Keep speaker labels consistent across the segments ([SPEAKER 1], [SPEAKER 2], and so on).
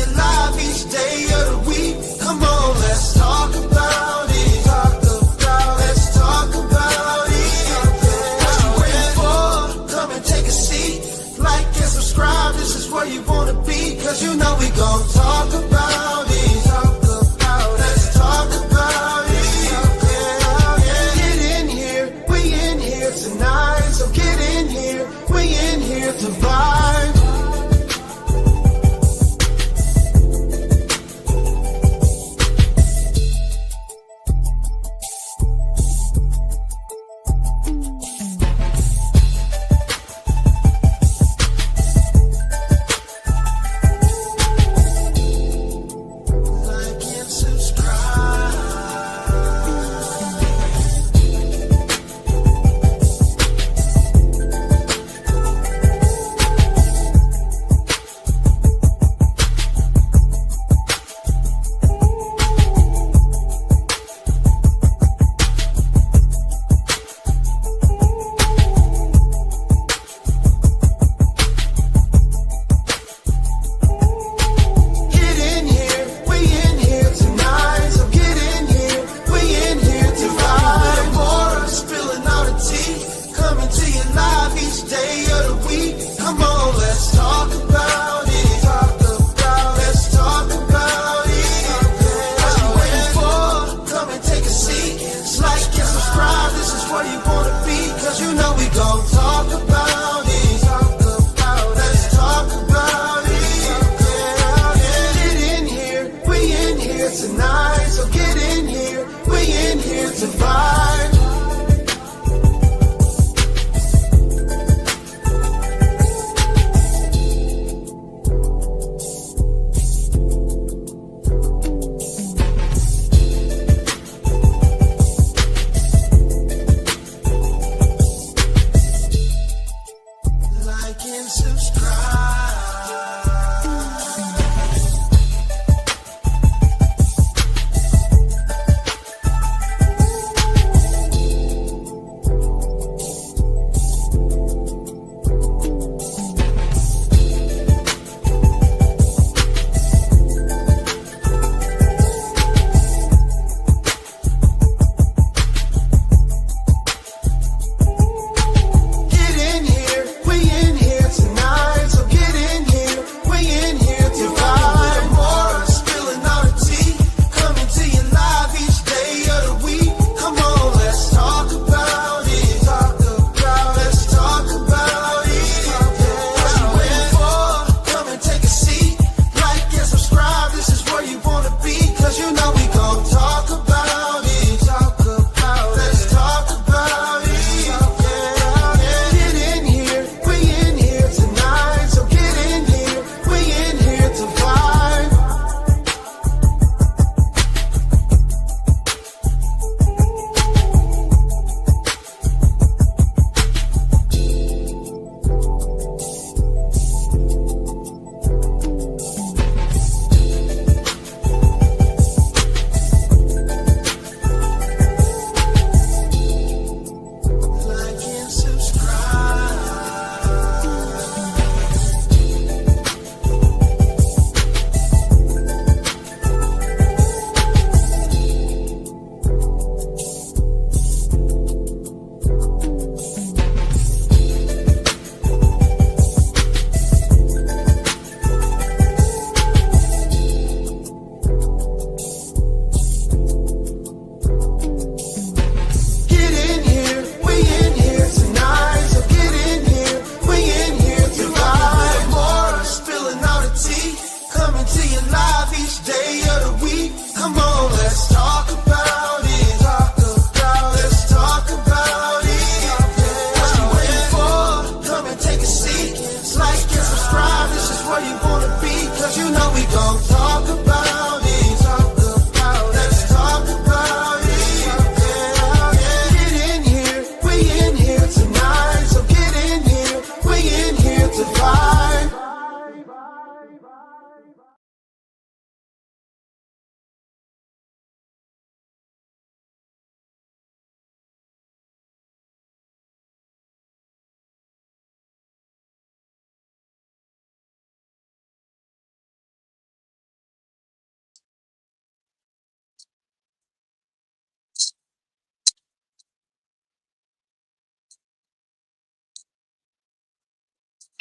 [SPEAKER 1] you live each day of the week. Come on, let's talk about it. Let's talk about it. What you waiting for? Come and take a seat. Like and subscribe, this is where you wanna be. Cause you know we gon' talk about it. Let's talk about it. Get in here, we in here tonight. So get in here, we in here to vibe.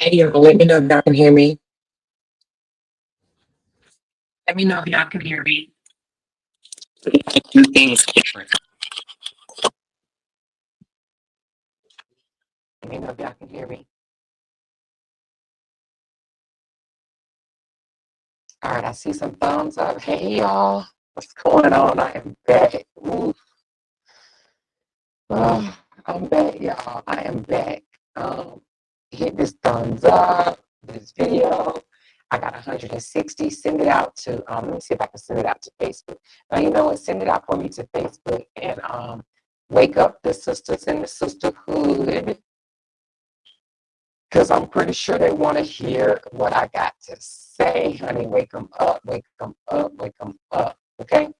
[SPEAKER 2] Hey, y'all, let me know if y'all can hear me. Let me know if y'all can hear me. Do things different. Let me know if y'all can hear me. All right, I see some thumbs up. Hey, y'all. What's going on? I am back. Ooh. I'm back, y'all. I am back. Hit this thumbs up, this video. I got 160. Send it out to, let me see if I can send it out to Facebook. Now, you know what? Send it out for me to Facebook and wake up the sisters in the sisterhood, because I'm pretty sure they want to hear what I got to say, honey. Wake them up, wake them up, wake them up. Okay?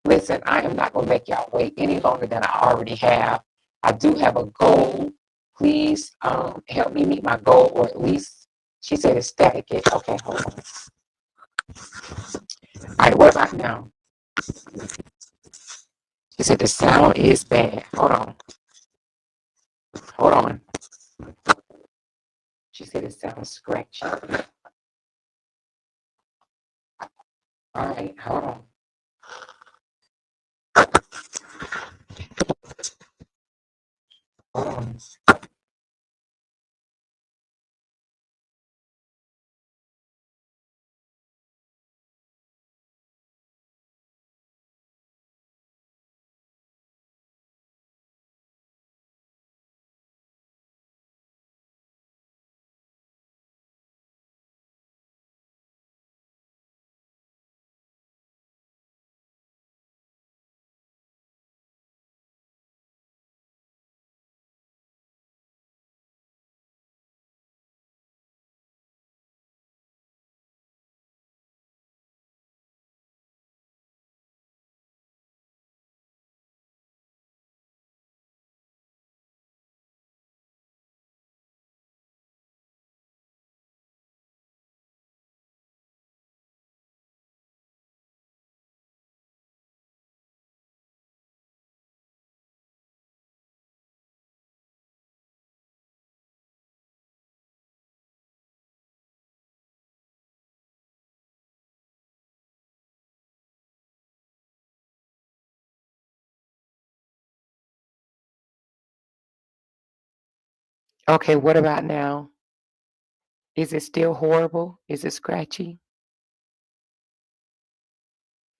[SPEAKER 2] Listen, I am not going to make y'all wait any longer than I already have. I do have a goal. Please help me meet my goal, or at least, she said it's static. Okay, hold on. All right, what about now? She said the sound is bad. Hold on. Hold on. She said it sounds scratchy. All right, hold on. Hold on. Okay, what about now? Is it still horrible? Is it scratchy?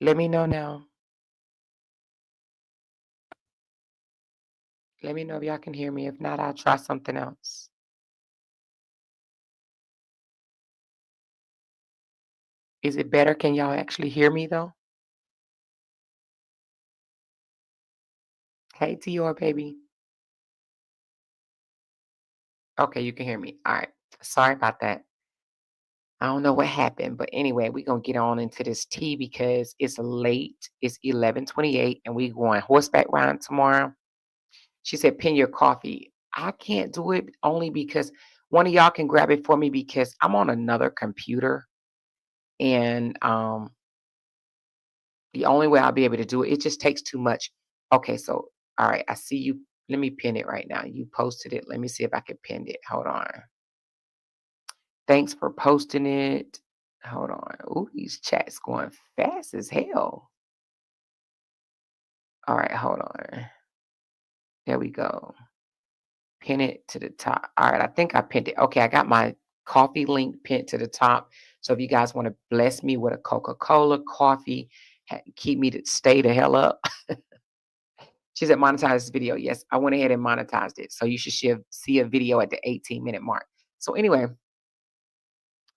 [SPEAKER 2] Let me know now. Let me know if y'all can hear me. If not, I'll try something else. Is it better? Can y'all actually hear me though? Hey, Dior, baby. Okay, you can hear me. All right. Sorry about that. I don't know what happened, but anyway, we're gonna get on into this tea because it's late. It's 11:28, and we going horseback riding tomorrow. She said, "Pin your coffee." I can't do it only because one of y'all can grab it for me because I'm on another computer, and the only way I'll be able to do it, it just takes too much. Okay, so all right, I see you. Let me pin it right now. You posted it. Let me see if I can pin it. Hold on. Thanks for posting it. Hold on. Ooh, these chats going fast as hell. All right, hold on. There we go. Pin it to the top. All right, I think I pinned it. Okay, I got my coffee link pinned to the top. So if you guys want to bless me with a Coca-Cola, coffee, keep me to stay the hell up. She said monetize this video. Yes, I went ahead and monetized it. So you should see a video at the 18-minute mark. So anyway,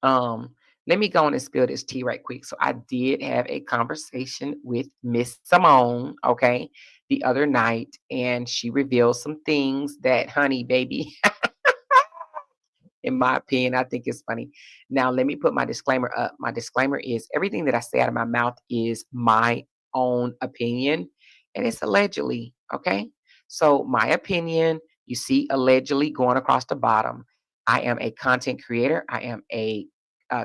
[SPEAKER 2] let me go on and spill this tea right quick. So I did have a conversation with Miss Simone, okay, the other night, and she revealed some things that, honey, baby, in my opinion, I think it's funny. Now, let me put my disclaimer up. My disclaimer is everything that I say out of my mouth is my own opinion, and it's allegedly, okay? So, my opinion, you see allegedly going across the bottom. I am a content creator, I am a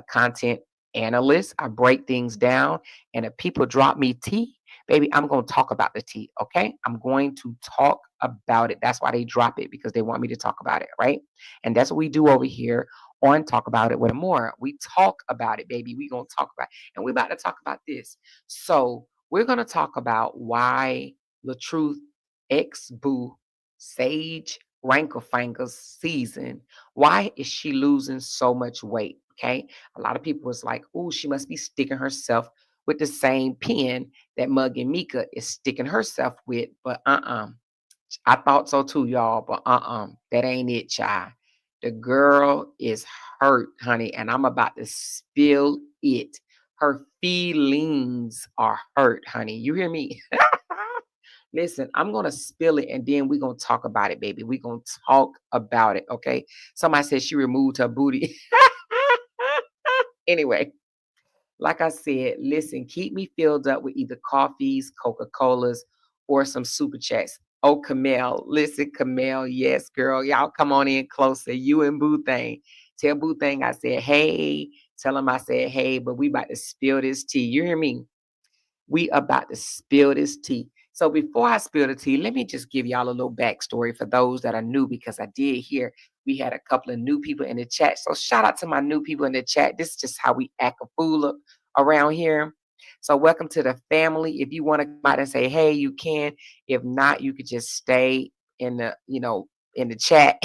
[SPEAKER 2] content analyst. I break things down, and if people drop me tea, baby, I'm going to talk about the tea, okay? I'm going to talk about it. That's why they drop it, because they want me to talk about it, right? And that's what we do over here on Talk About It with Amora. We talk about it, baby. We gonna talk about it. And we about to talk about this. So we're gonna talk about why Latruth ex boo Sage Ranklefinger's season. Why is she losing so much weight? Okay. A lot of people was like, oh, she must be sticking herself with the same pen that Mug and Mika is sticking herself with. But I thought so too, y'all. But that ain't it, child. The girl is hurt, honey, and I'm about to spill it. Her feelings are hurt, honey. You hear me? Listen, I'm gonna spill it and then we're gonna talk about it, baby. We're gonna talk about it, okay? Somebody said she removed her booty. Anyway, like I said, listen, keep me filled up with either coffees, Coca-Colas, or some super chats. Oh, Camille, listen, Camille, yes, girl, y'all come on in closer. You and Boo Thing. Tell Boo Thing I said, hey. Tell him I said, hey, but we about to spill this tea. You hear me? We about to spill this tea. So before I spill the tea, let me just give y'all a little backstory for those that are new, because I did hear we had a couple of new people in the chat. So shout out to my new people in the chat. This is just how we act a fool around here. So welcome to the family. If you want to come out and say, hey, you can. If not, you could just stay in the, in the chat.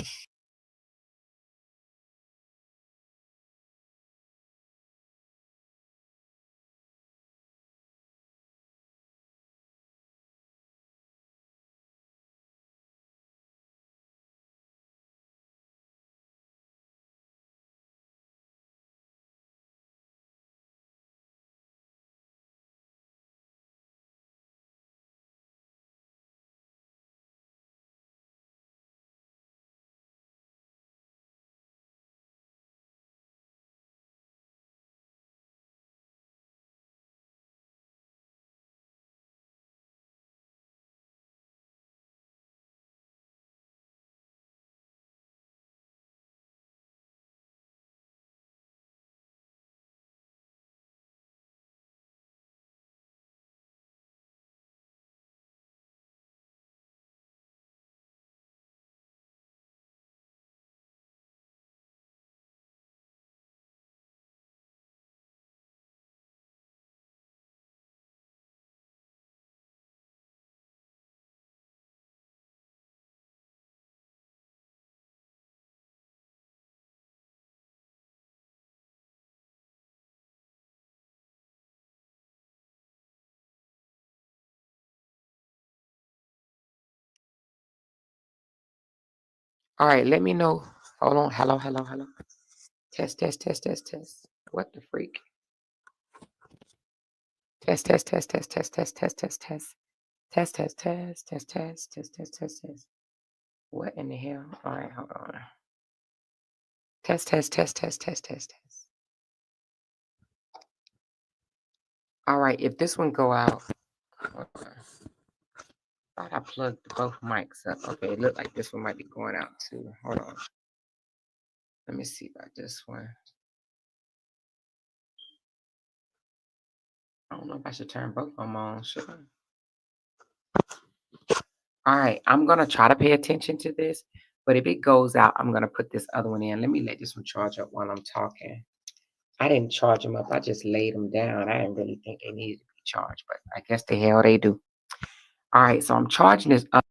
[SPEAKER 2] All right, let me know. Hold on. Hello, hello, hello. Test, test, test, test, test. What the freak? Test, test, test, test, test, test, test, test, test. Test, test, test, test, test, test, test, test, test. What in the hell? All right, hold on. Test, test, test, test, test, test, test. All right, if this one go out, hold on. Thought I plugged both mics up. Okay, it looked like this one might be going out too. Hold on. Let me see about this one. I don't know if I should turn both of them on. Should I? All right, I'm gonna try to pay attention to this, but if it goes out, I'm gonna put this other one in. Let me let this one charge up while I'm talking. I didn't charge them up. I just laid them down. I didn't really think they needed to be charged, but I guess the hell they do. All right, so I'm charging this up.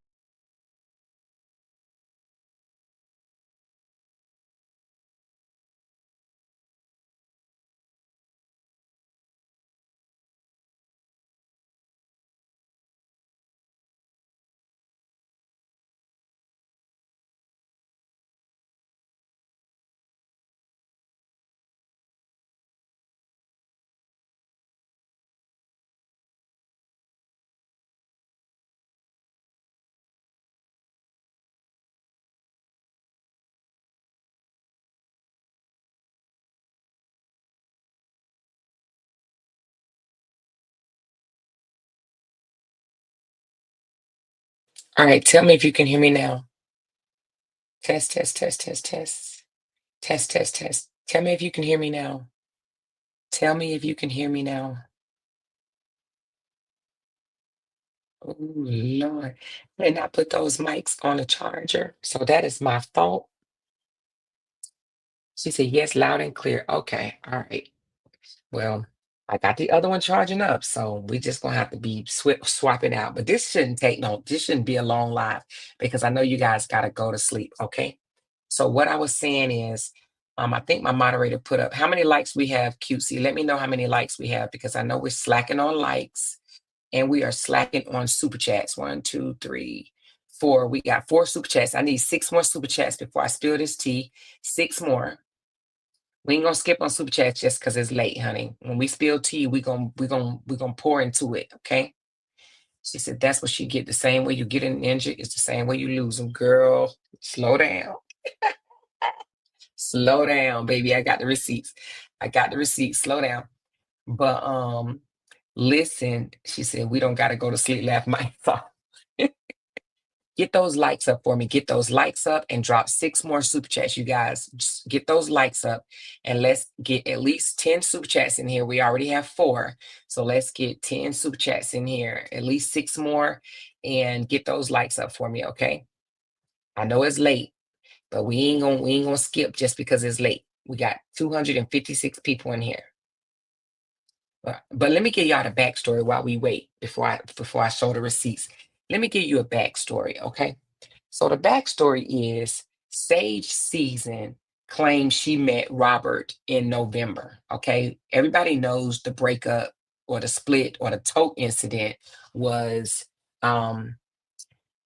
[SPEAKER 2] All right, tell me if you can hear me now. Test, test, test, test, test. Test, test, test. Tell me if you can hear me now. Tell me if you can hear me now. Oh, Lord. I did not put those mics on a charger, so that is my fault. She said, yes, loud and clear. Okay. All right. Well, I got the other one charging up, so we just gonna have to be swapping out. But this shouldn't take no, this shouldn't be a long live because I know you guys gotta go to sleep. Okay. So what I was saying is, I think my moderator put up how many likes we have, cutesy. Let me know how many likes we have because I know we're slacking on likes and we are slacking on super chats. 1, 2, 3, 4. We got 4 super chats. I need 6 more super chats before I spill this tea. 6 more. We ain't gonna skip on super chats just because it's late, honey. When we spill tea, we gonna pour into it, okay? She said that's what she get. The same way you get an injury, it's the same way you lose them. Girl, slow down. Slow down, baby. I got the receipts. I got the receipts. Slow down. But listen, she said we don't gotta go to sleep, laugh my off. Get those likes up for me. Get those likes up and drop 6 more super chats, you guys. Just get those likes up and let's get at least 10 super chats in here. We already have 4. So let's get 10 super chats in here, at least 6 more, and get those likes up for me, okay? I know it's late, but we ain't gonna skip just because it's late. We got 256 people in here. But let me give y'all the backstory while we wait before I show the receipts. Let me give you a backstory, okay? So the backstory is Sage Season claims she met Robert in November. Okay. Everybody knows the breakup or the split or the tote incident was um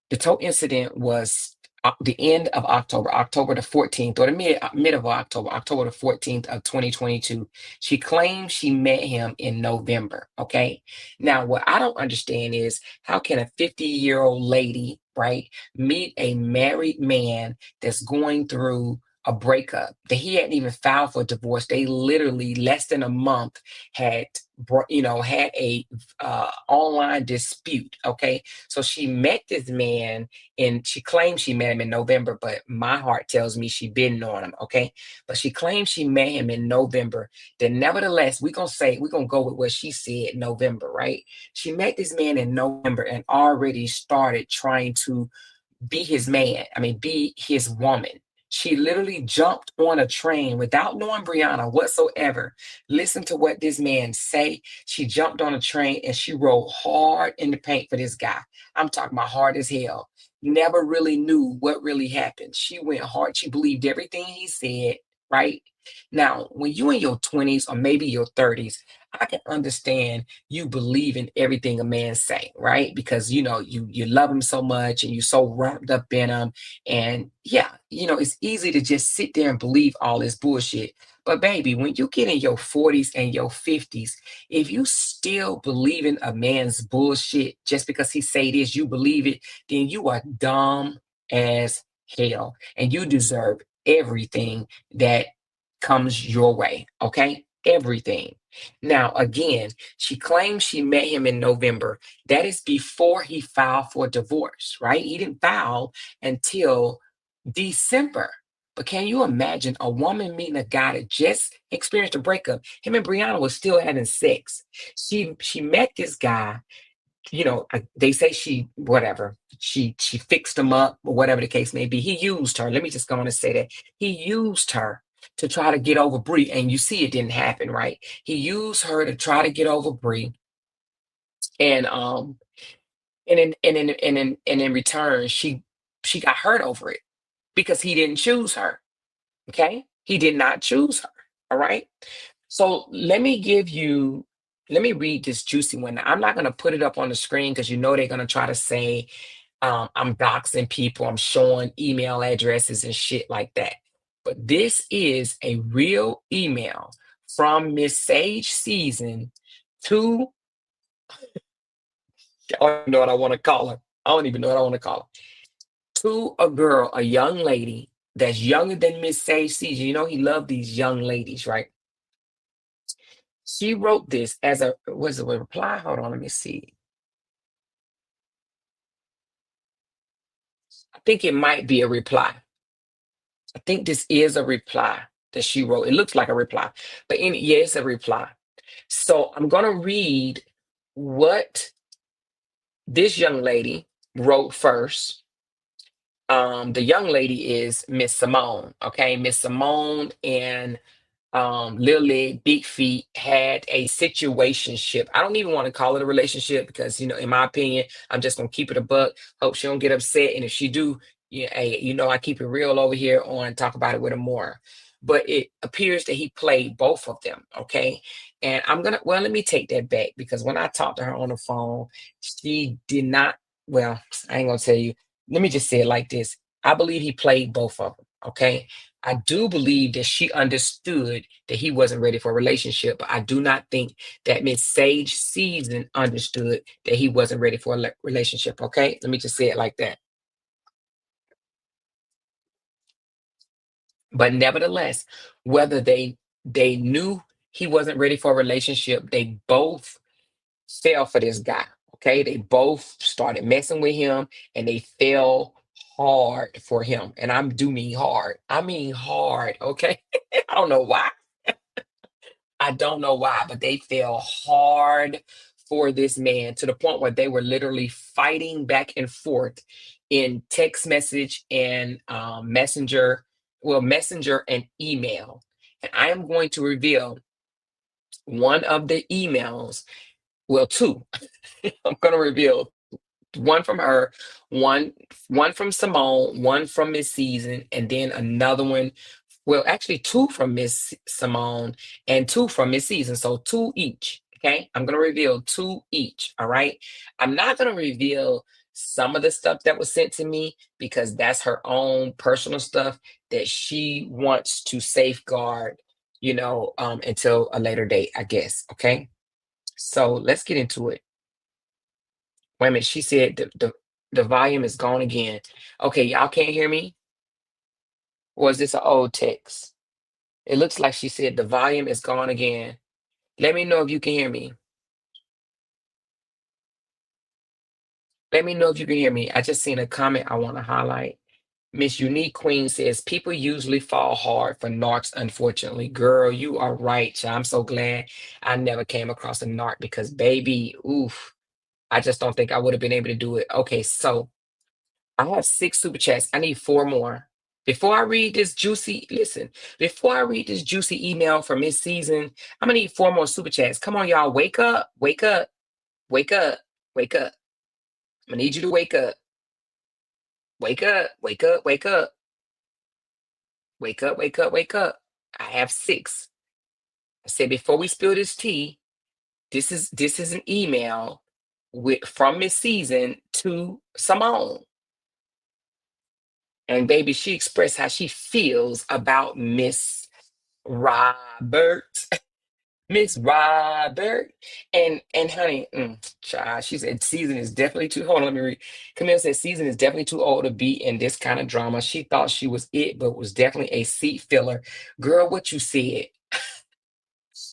[SPEAKER 2] the tote incident was the end of October, October the 14th, or the mid of October, October the 14th of 2022. She claims she met him in November. Okay. Now, what I don't understand is how can a 50-year-old lady, right, meet a married man that's going through a breakup that he hadn't even filed for divorce. They literally less than a month had had a online dispute. Okay, so she met this man and she claims she met him in November, but my heart tells me she been knowing him. Okay, but she claims she met him in November. Then nevertheless, we're gonna go with what she said, November, right? She met this man in November and already started trying to be his man. I mean, be his woman. She literally jumped on a train without knowing Brianna whatsoever. Listen to what this man say. She jumped on a train and she rode hard in the paint for this guy. I'm talking about hard as hell. Never really knew what really happened. She went hard. She believed everything he said, right? Now, when you in your 20s or maybe your 30s, I can understand you believe in everything a man say, right? Because you love him so much and you're so wrapped up in him. And yeah, it's easy to just sit there and believe all this bullshit. But baby, when you get in your 40s and your 50s, if you still believe in a man's bullshit just because he say this, you believe it, then you are dumb as hell. And you deserve everything that comes your way. Okay? Everything. Now, again, she claims she met him in November. That is before he filed for divorce, right? He didn't file until December. But can you imagine a woman meeting a guy that just experienced a breakup? Him and Brianna was still having sex. She met this guy, they say she whatever she fixed him up or whatever the case may be. He used her. Let me just go on and say that he used her to try to get over Bree, and you see it didn't happen, right? He used her to try to get over Bree, and in return she got hurt over it because he didn't choose her. Okay, he did not choose her. All right. So let me read this juicy one. Now, I'm not going to put it up on the screen because they're going to try to say I'm doxing people, I'm showing email addresses and shit like that. But this is a real email from Miss Sage Season to, I don't even know what I want to call her. I don't even know what I want to call her. To a girl, a young lady that's younger than Miss Sage Season. He loved these young ladies, right? She wrote this as was it a reply? Hold on, let me see. I think it might be a reply. I think this is a reply that she wrote. It looks like a reply, but yeah, it's a reply. So I'm gonna read what this young lady wrote first. The young lady is Miss Simone. Okay, Miss Simone and Lil Leg Big Feet had a situationship. I don't even want to call it a relationship because, in my opinion, I'm just gonna keep it a buck. Hope she don't get upset, and if she do, yeah, hey, I keep it real over here on Talk About It with her more. But it appears that he played both of them. Okay, and well, let me take that back because when I talked to her on the phone, she did not. Well, I ain't gonna tell you. Let me just say it like this. I believe he played both of them. Okay, I do believe that she understood that he wasn't ready for a relationship, but I do not think that Miss Sage Season understood that he wasn't ready for a relationship. Okay, let me just say it like that. But nevertheless, whether they knew he wasn't ready for a relationship, they both fell for this guy. Okay, they both started messing with him, and they fell hard for him. And I do mean hard. I mean hard. Okay, I don't know why. I don't know why, but they fell hard for this man to the point where they were literally fighting back and forth in text message and messenger and email. And I am going to reveal one of the emails, well, two. I'm going to reveal one from her, one one from Simone, one from Miss Season, and then another one. Well, actually, two from Miss Simone and two from Miss Season. So two each. Okay. I'm gonna reveal two each. All right. I'm not gonna reveal some of the stuff that was sent to me because that's her own personal stuff that she wants to safeguard, until a later date, I guess. Okay. So let's get into it. Wait a minute. She said the volume is gone again. Okay, y'all can't hear me? Or is this an old text? It looks like she said the volume is gone again. Let me know if you can hear me. Let me know if you can hear me. I just seen a comment I want to highlight. Miss Unique Queen says people usually fall hard for narcs, unfortunately. Girl, you are right. Child. I'm so glad I never came across a narc because baby, oof, I just don't think I would have been able to do it. Okay, so I have six super chats. I need four more. Before I read this juicy, listen, before I read this juicy email from Miss Season, I'm gonna need four more super chats. Come on, y'all. Wake up, wake up, wake up, wake up. I'm gonna need you to wake up. Wake up, wake up, wake up, wake up, wake up, wake up. I have six. I said before we spill this tea, this is an email from Miss Season to Simone. And baby, she expressed how she feels about Miss Robert. Miss Robert. And honey, child, she said season is definitely too. Hold on, let me read. Camille said season is definitely too old to be in this kind of drama. She thought she was it, but was definitely a seat filler. Girl, what you said?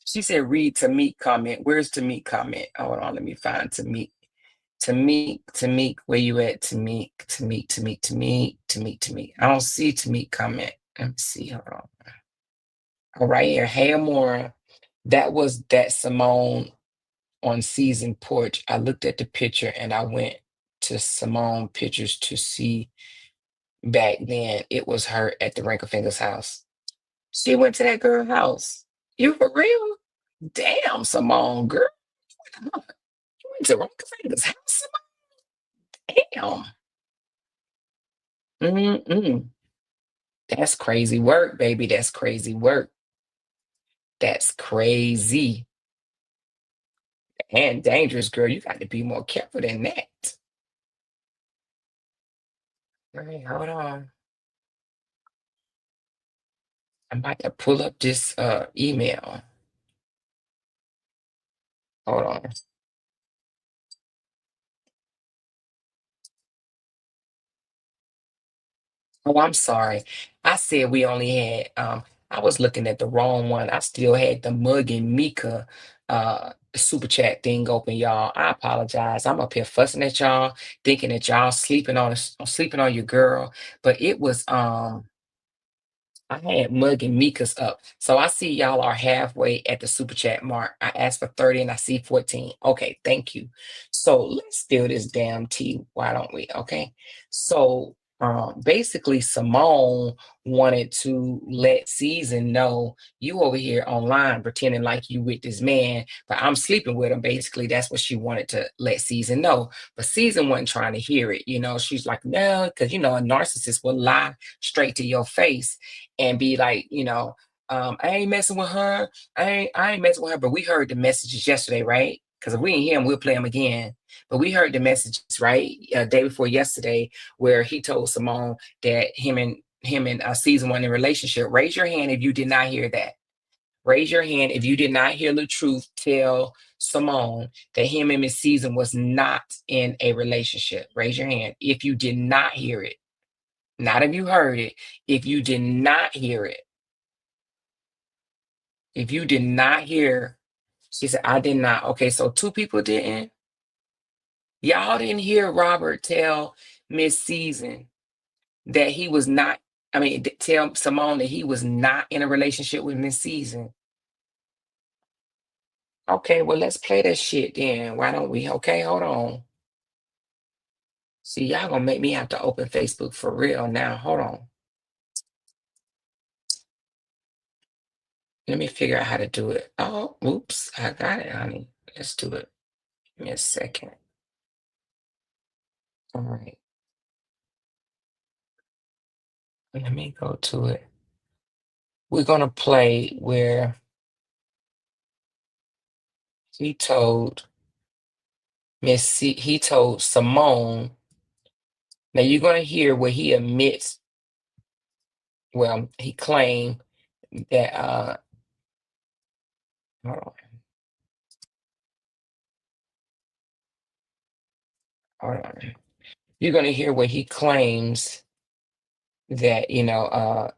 [SPEAKER 2] She said read to meet comment. Where's to meet comment? Hold on, let me find to meet. To meet, where you at? To meet, to meet, to meet, to meet, to meet, to meet. I don't see to meet comment. Let me see. Hold on. All right here. Hey Amora. That was that Simone on season porch. I looked at the picture and I went to Simone pictures to see back then. It was her at the Wrinklefinger's house. She went to that girl house. You for real? Damn, Simone, girl. You went to Wrinklefinger's house, Simone? Damn. Mm-mm. That's crazy work, baby. That's crazy work. That's crazy and dangerous, girl. You got to be more careful than that. All right, hold on. I'm about to pull up this email. Hold on. Oh, I'm sorry. I said we only had I was looking at the wrong one. I still had the Mug and Mika super chat thing open, y'all. I apologize. I'm up here fussing at y'all, thinking that y'all sleeping on your girl. But it was I had Mug and Mika's up. So I see y'all are halfway at the super chat mark. I asked for 30 and I see 14. Okay, thank you. So let's spill this damn tea. Why don't we? Okay. So Basically Simone wanted to let Season know you over here online pretending like you with this man, but I'm sleeping with him. Basically, that's what she wanted to let Season know. But Season wasn't trying to hear it. She's like, no, because a narcissist will lie straight to your face and be like, I ain't messing with her. I ain't messing with her. But we heard the messages yesterday, right? Because if we ain't hear them, we'll play them again. But we heard the messages, right? Day before yesterday, where he told Simone that him and Season one in a relationship. Raise your hand if you did not hear that. Raise your hand if you did not hear Latruth tell Simone that him and Miss Season was not in a relationship. Raise your hand if you did not hear it. Not if you heard it. If you did not hear it. If you did not hear, she said, I did not. Okay, so two people didn't. Y'all didn't hear Robert tell Miss Season that he was not, tell Simone that he was not in a relationship with Miss Season. Okay, well, let's play that shit then. Why don't we? Okay, hold on. See, y'all gonna make me have to open Facebook for real now. Hold on. Let me figure out how to do it. Oh, oops, I got it, honey. Let's do it. Give me a second. All right. Let me go to it. We're gonna play where he told he told Simone. Now you're gonna hear where he admits, well, he claimed that hold on, hold on. You're gonna hear where he claims that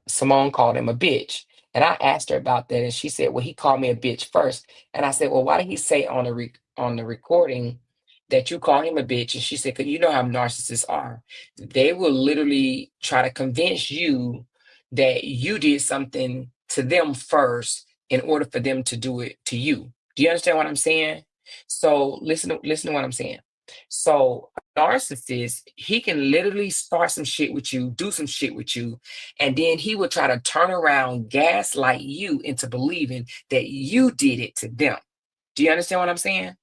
[SPEAKER 2] Simone called him a bitch. And I asked her about that, and she said, "Well, he called me a bitch first." And I said, "Well, why did he say on on the recording that you called him a bitch?" And she said, "Because you know how narcissists are. They will literally try to convince you that you did something to them first in order for them to do it to you." Do you understand what I'm saying? So listen to what I'm saying. So narcissist, he can literally start some shit with you, do some shit with you, and then he will try to turn around, gaslight you into believing that you did it to them. Do you understand what I'm saying?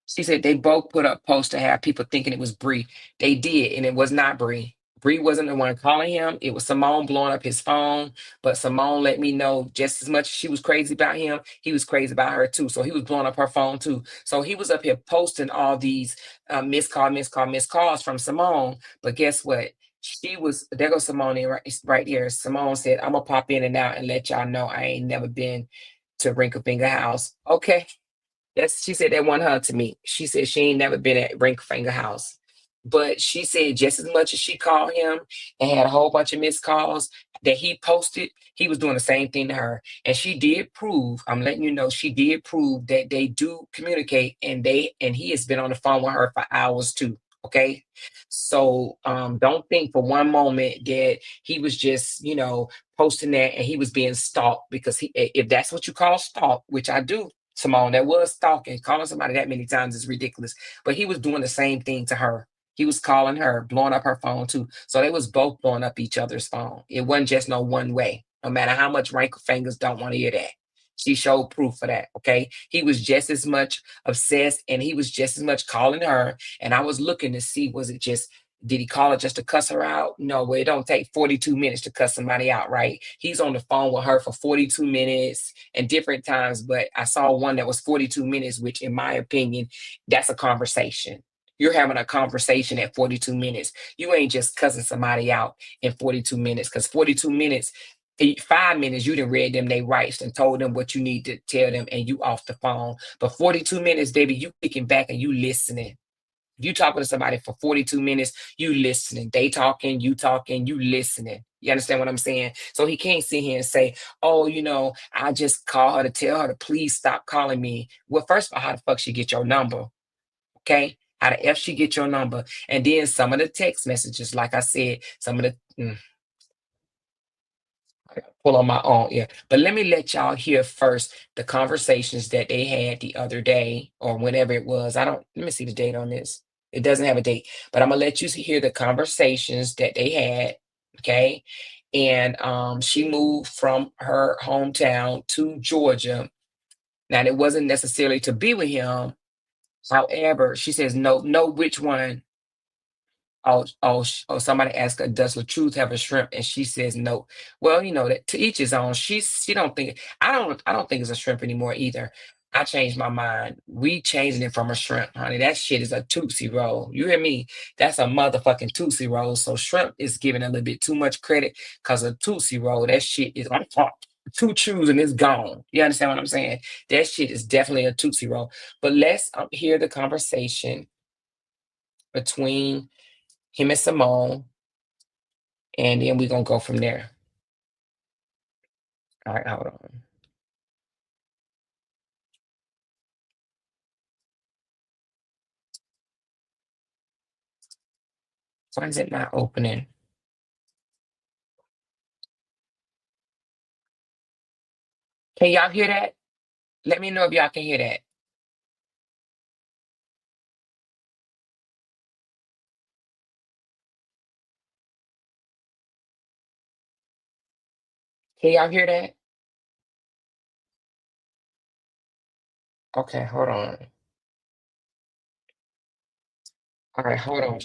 [SPEAKER 2] She said they both put up posts to have people thinking it was Bree. They did, and it was not Bree. Bree wasn't the one calling him. It was Simone blowing up his phone. But Simone let me know just as much as she was crazy about him, he was crazy about her too. So he was blowing up her phone too. So he was up here posting all these missed calls from Simone. But guess what? She was there goes Simone right here. Simone said, "I'm gonna pop in and out and let y'all know I ain't never been to Wrinkle Finger House." Okay. She said that wasn't her to me. She said she ain't never been at Ringfinger House. But she said just as much as she called him and had a whole bunch of missed calls that he posted, he was doing the same thing to her. And she did prove, I'm letting you know, she did prove that they do communicate, and he has been on the phone with her for hours too. Okay. So don't think for one moment that he was just, posting that and he was being stalked, because if that's what you call stalk, which I do, Simone, that was stalking. Calling somebody that many times is ridiculous. But he was doing the same thing to her. He was calling her, blowing up her phone too. So they was both blowing up each other's phone. It wasn't just no one way. No matter how much Wrinkle Fingers don't want to hear that. She showed proof for that. Okay. He was just as much obsessed, and he was just as much calling her. And I was looking to see, was it just, did he call her just to cuss her out? No, well, it don't take 42 minutes to cuss somebody out, right? He's on the phone with her for 42 minutes and different times, but I saw one that was 42 minutes, which in my opinion, that's a conversation. You're having a conversation at 42 minutes. You ain't just cussing somebody out in 42 minutes, because 42 minutes, 5 minutes, you done read them they rights and told them what you need to tell them, and you off the phone. But 42 minutes, baby, you kicking back and you listening. If you talking to somebody for 42 minutes, you listening. They talking, you listening. You understand what I'm saying? So he can't sit here and say, "Oh, I just call her to tell her to please stop calling me." Well, first of all, how the fuck she get your number? Okay. How the F she get your number? And then some of the text messages, like I said, some of the I gotta pull on my own, yeah. But let me let y'all hear first the conversations that they had the other day or whenever it was. I don't, let me see the date on this. It doesn't have a date, but I'm gonna let you hear the conversations that they had. Okay. And she moved from her hometown to Georgia. Now, it wasn't necessarily to be with him. However, she says, no, know which one. Somebody asked her, does Latruth have a shrimp? And she says no. Well, that to each his own. She don't think I don't think it's a shrimp anymore either. I changed my mind. We changing it from a shrimp, honey. That shit is a Tootsie Roll. You hear me? That's a motherfucking Tootsie Roll. So shrimp is giving a little bit too much credit because a Tootsie Roll, that shit is on top. Two chews and it's gone. You understand what I'm saying? That shit is definitely a Tootsie Roll. But let's hear the conversation between him and Simone, and then we're gonna go from there. All right, hold on. Why is it not opening? Can y'all hear that? Let me know if y'all can hear that. Can y'all hear that? Okay, hold on. All right, hold on.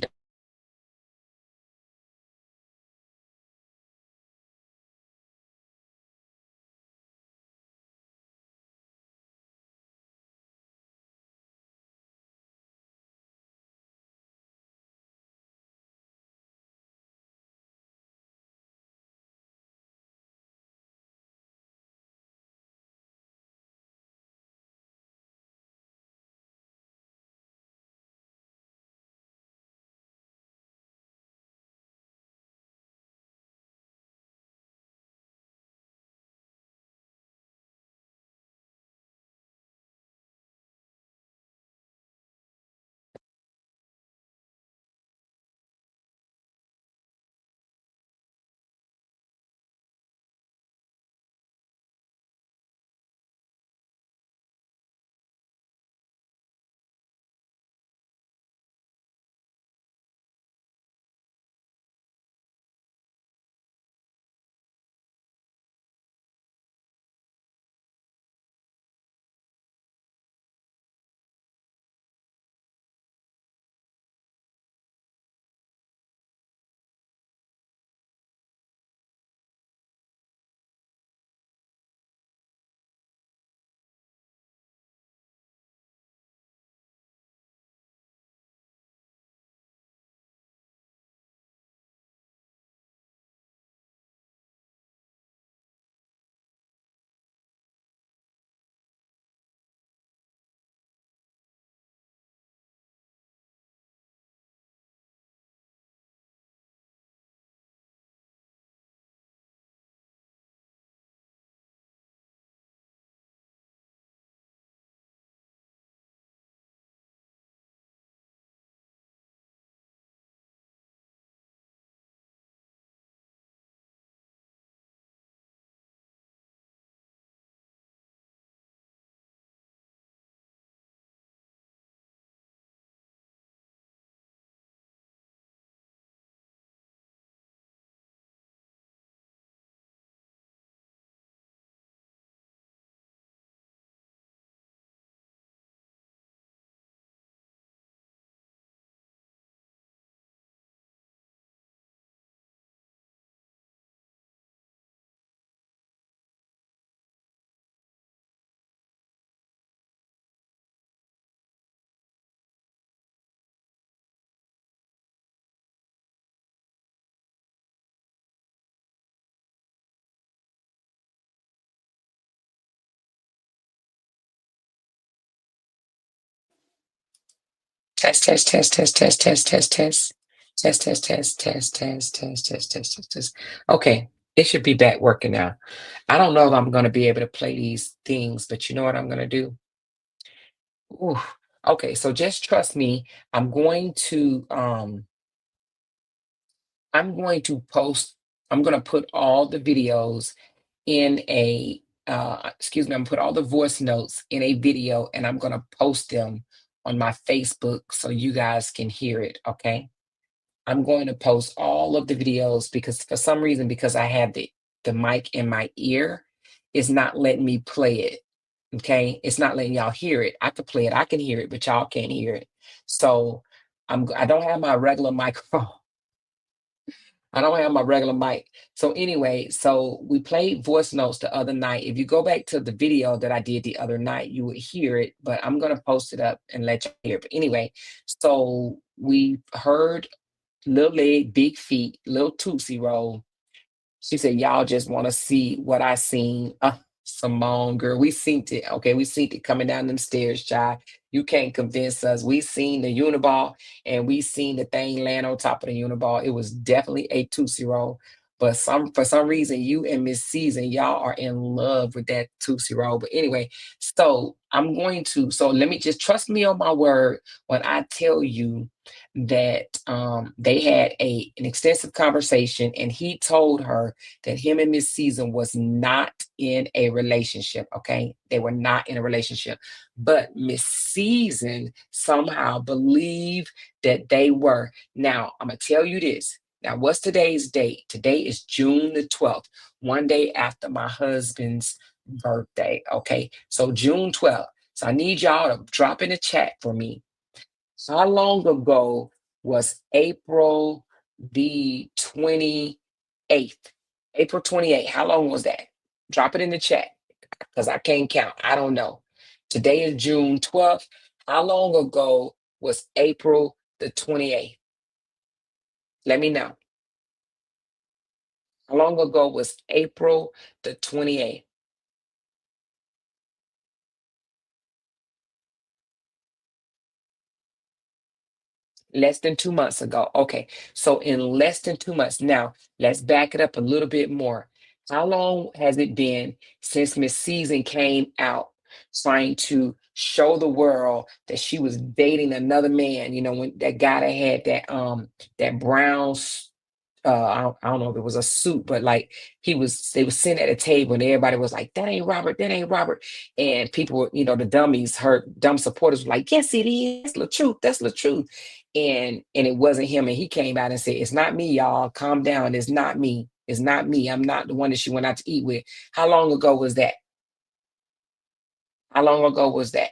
[SPEAKER 2] Test, test, test, test, test, test, test, test. Test, test, test, test, test, test, test, test, test, test. Okay, it should be back working now. I don't know if I'm gonna be able to play these things, but you know what I'm gonna do? Ooh. Okay, so just trust me. I'm going to post, I'm gonna put all the videos in a excuse me, I'm gonna put all the voice notes in a video and I'm gonna post them on my Facebook so you guys can hear it, okay? I'm going to post all of the videos because for some reason, because I have the mic in my ear, it's not letting me play it. Okay. It's not letting y'all hear it. I could play it, I can hear it, but y'all can't hear it. So I don't have my regular microphone. I don't have my regular mic. So anyway, so we played voice notes the other night. If you go back to the video that I did the other night, you would hear it, but I'm gonna post it up and let you hear it. But anyway, so we heard little leg, big feet, little Tootsie Roll. She said, y'all just want to see what I seen. Simone, girl, we seen it. Okay, we seen it coming down them stairs, child. You can't convince us. We seen the Uniball and we seen the thing land on top of the Uniball. It was definitely a Tootsie Roll. But for some reason, you and Miss Season, y'all are in love with that Tootsie Roll. But anyway, so so let me just trust me on my word when I tell you that they had an extensive conversation, and he told her that him and Miss Season was not in a relationship. Okay, they were not in a relationship, but Miss Season somehow believed that they were. Now I'm gonna tell you this. Now, what's today's date? Today is June the 12th, one day after my husband's birthday. Okay, so June 12th. So I need y'all to drop in the chat for me. How long ago was April the 28th? April 28th. How long was that? Drop it in the chat because I can't count. I don't know. Today is June 12th. How long ago was April the 28th? Let me know. How long ago was April the 28th? Less than 2 months ago. Okay. So in less than 2 months. Now, let's back it up a little bit more. How long has it been since Miss Season came out trying to show the world that she was dating another man? You know, when that guy that had that brown I don't know if it was a suit, but like they was sitting at a table and everybody was like, that ain't Robert, that ain't Robert. And people were, the dummies, her dumb supporters were like, yes, it is. That's truth. That's the truth. And it wasn't him. And he came out and said, it's not me, y'all. Calm down. It's not me. It's not me. I'm not the one that she went out to eat with. How long ago was that? How long ago was that?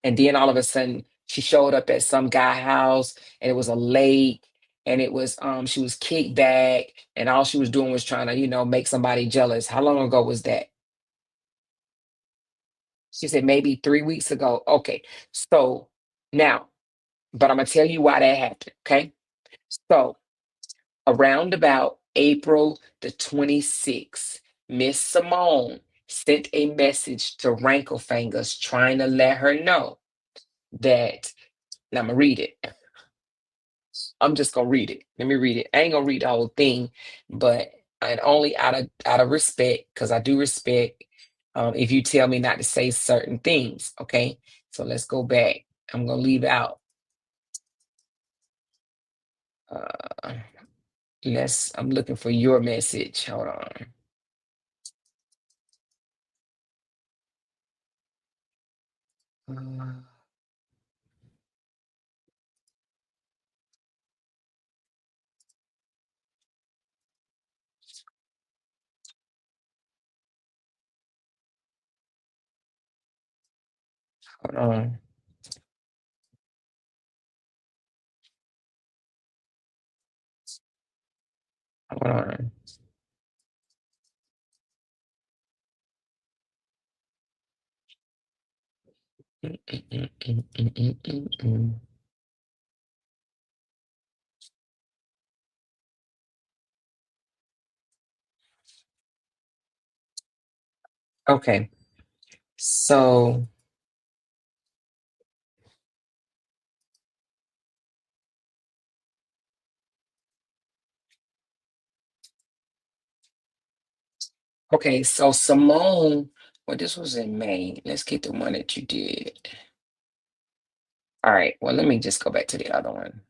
[SPEAKER 2] And then all of a sudden she showed up at some guy house and it was a lake and it was she was kicked back and all she was doing was trying to, make somebody jealous. How long ago was that? She said maybe 3 weeks ago. Okay. So now, but I'm gonna tell you why that happened. Okay. So around about April the 26th, Miss Simone sent a message to Rankle Fingers trying to let her know that, and I'm gonna read it. I'm just gonna read it. Let me read it. I ain't gonna read the whole thing, but and only out of respect, because I do respect if you tell me not to say certain things. Okay, so let's go back. I'm gonna leave out. Uh, I'm looking for your message. Hold on. Uh, hold on. Hold on. Mm, mm, mm, mm, mm, mm, mm, mm. Okay, so so Simone, well, this was in May. Let's get the one that you did. All right. Well, let me just go back to the other one.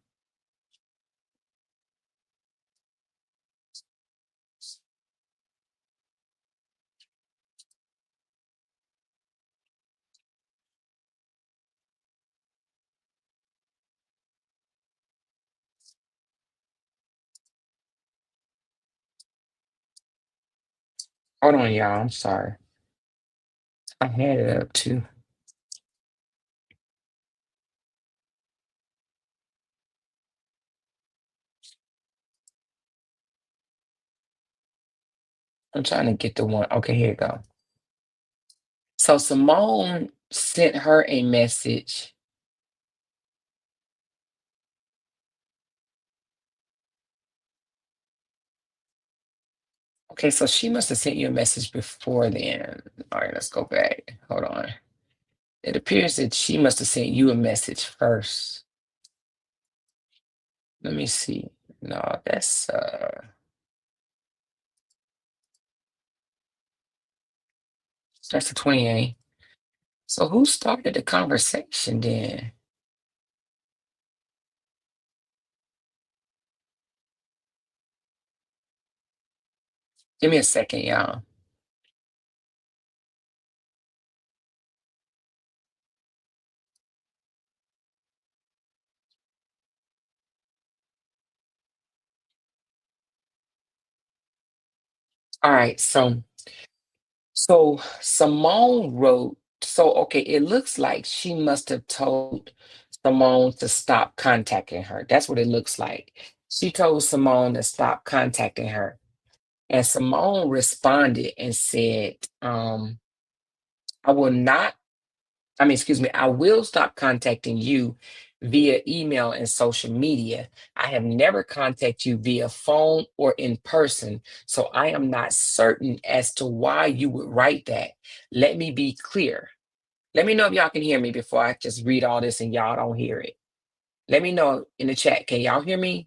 [SPEAKER 2] Hold on, y'all. I'm sorry. I had it up too. I'm trying to get the one. Okay, here you go. So Simone sent her a message. Okay, so she must have sent you a message before then. All right, let's go back. Hold on. It appears that she must have sent you a message first. Let me see. No, that's the 28th. So who started the conversation then? Give me a second, y'all. All right, so Simone wrote, so okay, it looks like she must have told Simone to stop contacting her. That's what it looks like. She told Simone to stop contacting her. And Simone responded and said, I will not, I mean, excuse me, I will stop contacting you via email and social media. I have never contacted you via phone or in person, so I am not certain as to why you would write that. Let me be clear. Let me know if y'all can hear me before I just read all this and y'all don't hear it. Let me know in the chat. Can y'all hear me?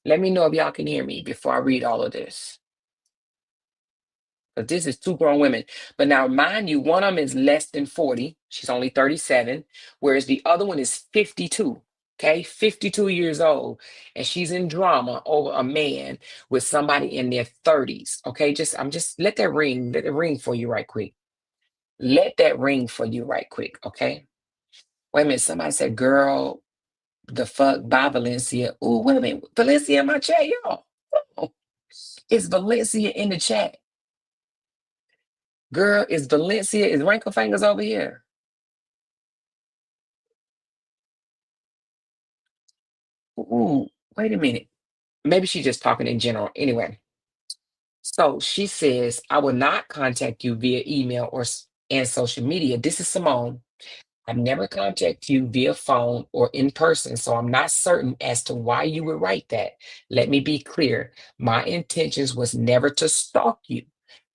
[SPEAKER 2] Let me know if y'all can hear me before I read all of this. But this is two grown women. But now, mind you, one of them is less than 40. She's only 37, whereas the other one is 52. Okay, 52 years old. And she's in drama over a man with somebody in their 30s. Okay, just let that ring, let it ring for you right quick. Let that ring for you right quick. Okay. Wait a minute. Somebody said, girl, the fuck by Valencia. Oh, wait a minute. Valencia in my chat, y'all. Oh, it's Valencia in the chat. Girl, is Valencia, is Wrinkle Fingers over here? Ooh, wait a minute. Maybe she's just talking in general. Anyway, so she says, I will not contact you via email and social media. This is Simone. I've never contacted you via phone or in person, so I'm not certain as to why you would write that. Let me be clear. My intentions was never to stalk you.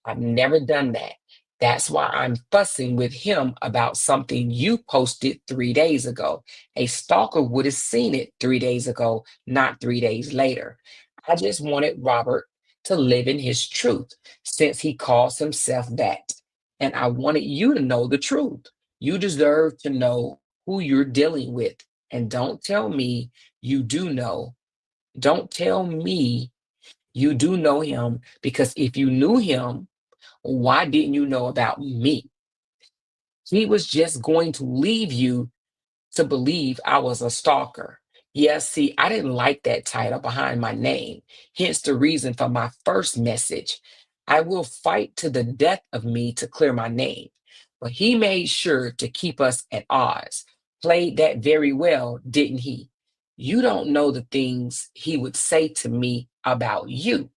[SPEAKER 2] I've never done that. That's why I'm fussing with him about something you posted 3 days ago. A stalker would have seen it 3 days ago, not 3 days later. I just wanted Robert to live in his truth since he calls himself that. And I wanted you to know the truth. You deserve to know who you're dealing with. And don't tell me you do know. Don't tell me you do know him, because if you knew him, why didn't you know about me? He was just going to leave you to believe I was a stalker. Yeah, see, I didn't like that title behind my name, hence the reason for my first message. I will fight to the death of me to clear my name. But he made sure to keep us at odds. Played that very well, didn't he? You don't know the things he would say to me about you,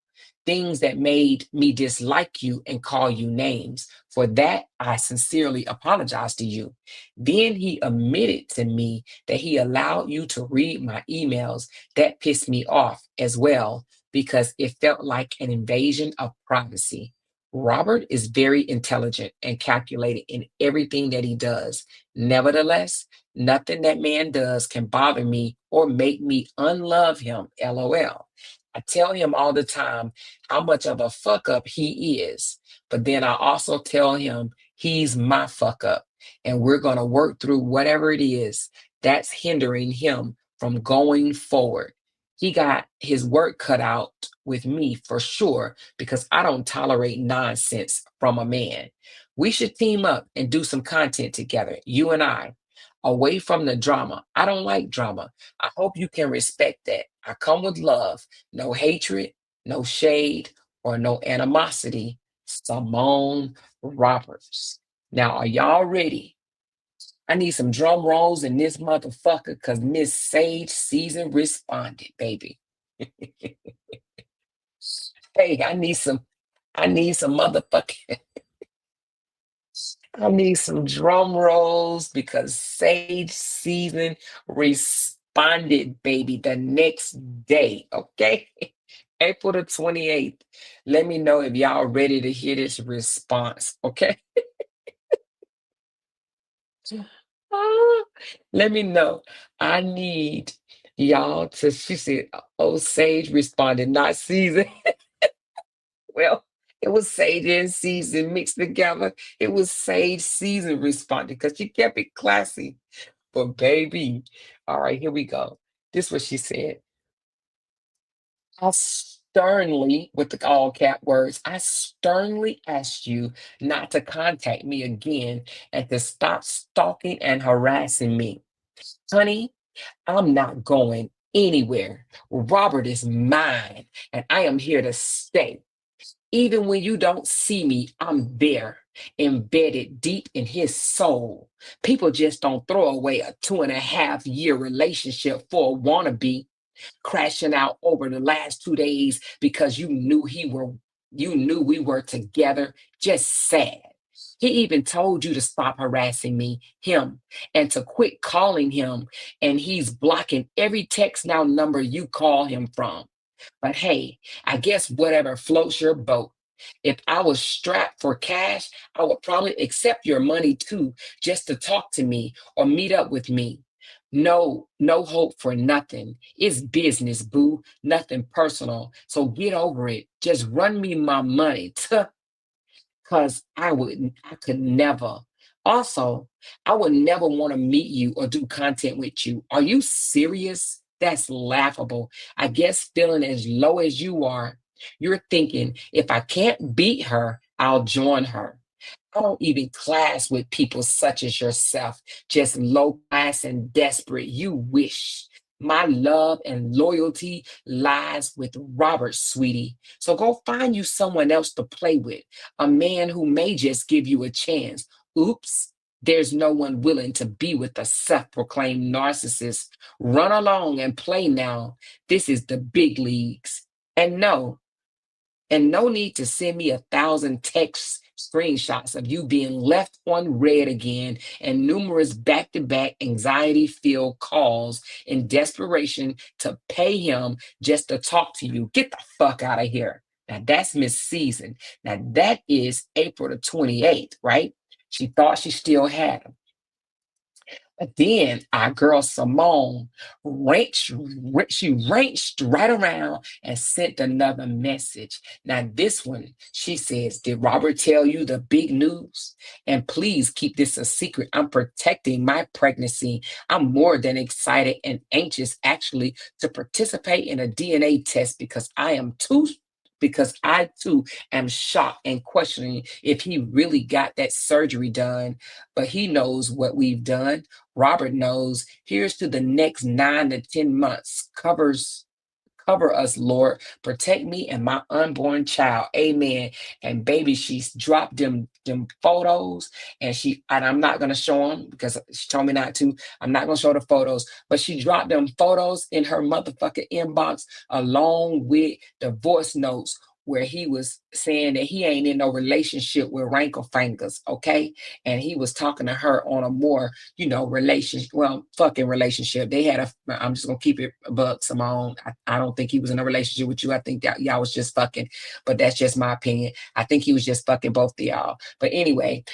[SPEAKER 2] things that made me dislike you and call you names. For that, I sincerely apologize to you. Then he admitted to me that he allowed you to read my emails. That pissed me off as well because it felt like an invasion of privacy. Robert is very intelligent and calculated in everything that he does. Nevertheless, nothing that man does can bother me or make me unlove him. LOL. I tell him all the time how much of a fuck up he is, but then I also tell him he's my fuck up, and we're going to work through whatever it is that's hindering him from going forward. He got his work cut out with me for sure because I don't tolerate nonsense from a man. We should team up and do some content together, you and I, away from the drama. I don't like drama. I hope you can respect that. I come with love, no hatred, no shade, or no animosity. Simone Roberts. Now, are y'all ready? I need some drum rolls in this motherfucker because Miss Sage Season responded, baby. Hey, I need some motherfucking, I need some drum rolls because Sage Season responded, baby, the next day, okay? April the 28th. Let me know if y'all ready to hear this response, okay? Ah, let me know. I need y'all to, she said, oh, Sage responded, not Season. Well, it was Sage and Season mixed together. It was Sage Season responded because she kept it classy. But baby, all right, here we go. This is what she said. I sternly, with the all cap words, I sternly asked you not to contact me again and to stop stalking and harassing me. Honey, I'm not going anywhere. Robert is mine, and I am here to stay. Even when you don't see me, I'm there, embedded deep in his soul. People just don't throw away a 2.5 year relationship for a wannabe crashing out over the last 2 days because you knew we were together. Just sad. He even told you to stop harassing me, him, and to quit calling him. And he's blocking every text now number you call him from. But hey, I guess whatever floats your boat. If I was strapped for cash, I would probably accept your money too, just to talk to me or meet up with me. No, no hope for nothing. It's business, boo, nothing personal. So get over it. Just run me my money. Because I could never. Also, I would never want to meet you or do content with you. Are you serious? That's laughable. I guess feeling as low as you are, you're thinking if I can't beat her, I'll join her. I don't even class with people such as yourself, just low class and desperate. You wish. My love and loyalty lies with Robert, sweetie. So go find you someone else to play with, a man who may just give you a chance. Oops, there's no one willing to be with a self proclaimed narcissist. Run along and play now. This is the big leagues. And no, and no need to send me 1,000 text screenshots of you being left on red again and numerous back to back anxiety filled calls in desperation to pay him just to talk to you. Get the fuck out of here. Now that's Miss Season. Now that is April the 28th, right? She thought she still had him. But then our girl Simone she wrenched right around and sent another message. Now, this one, she says, did Robert tell you the big news? And please keep this a secret. I'm protecting my pregnancy. I'm more than excited and anxious, actually, to participate in a DNA test because I too am shocked and questioning if he really got that surgery done. But he knows what we've done. Robert knows. Here's to the next 9 to 10 months. Cover us, Lord. Protect me and my unborn child. Amen. And baby, she's dropped them photos, and I'm not gonna show them because she told me not to. I'm not gonna show the photos, but she dropped them photos in her motherfucking inbox along with the voice notes where he was saying that he ain't in no relationship with Rankle Fingers, okay? And he was talking to her on a more, relationship, well, fucking relationship. I'm just gonna keep it a buck, Simone. I don't think he was in a relationship with you. I think that y'all was just fucking, but that's just my opinion. I think he was just fucking both of y'all. But anyway,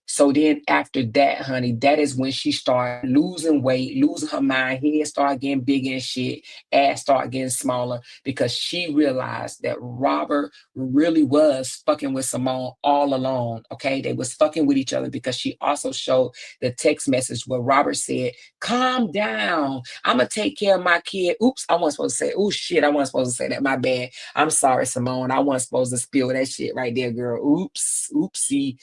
[SPEAKER 2] so then after that, honey, that is when she started losing weight, losing her mind, head started getting bigger and shit, ass started getting smaller because she realized that Robert really was fucking with Simone all along. Okay, they was fucking with each other because she also showed the text message where Robert said, calm down, I'm gonna take care of my kid. Oops, I wasn't supposed to say, oh shit, I wasn't supposed to say that, my bad. I'm sorry, Simone, I wasn't supposed to spill that shit right there, girl. Oops, oopsie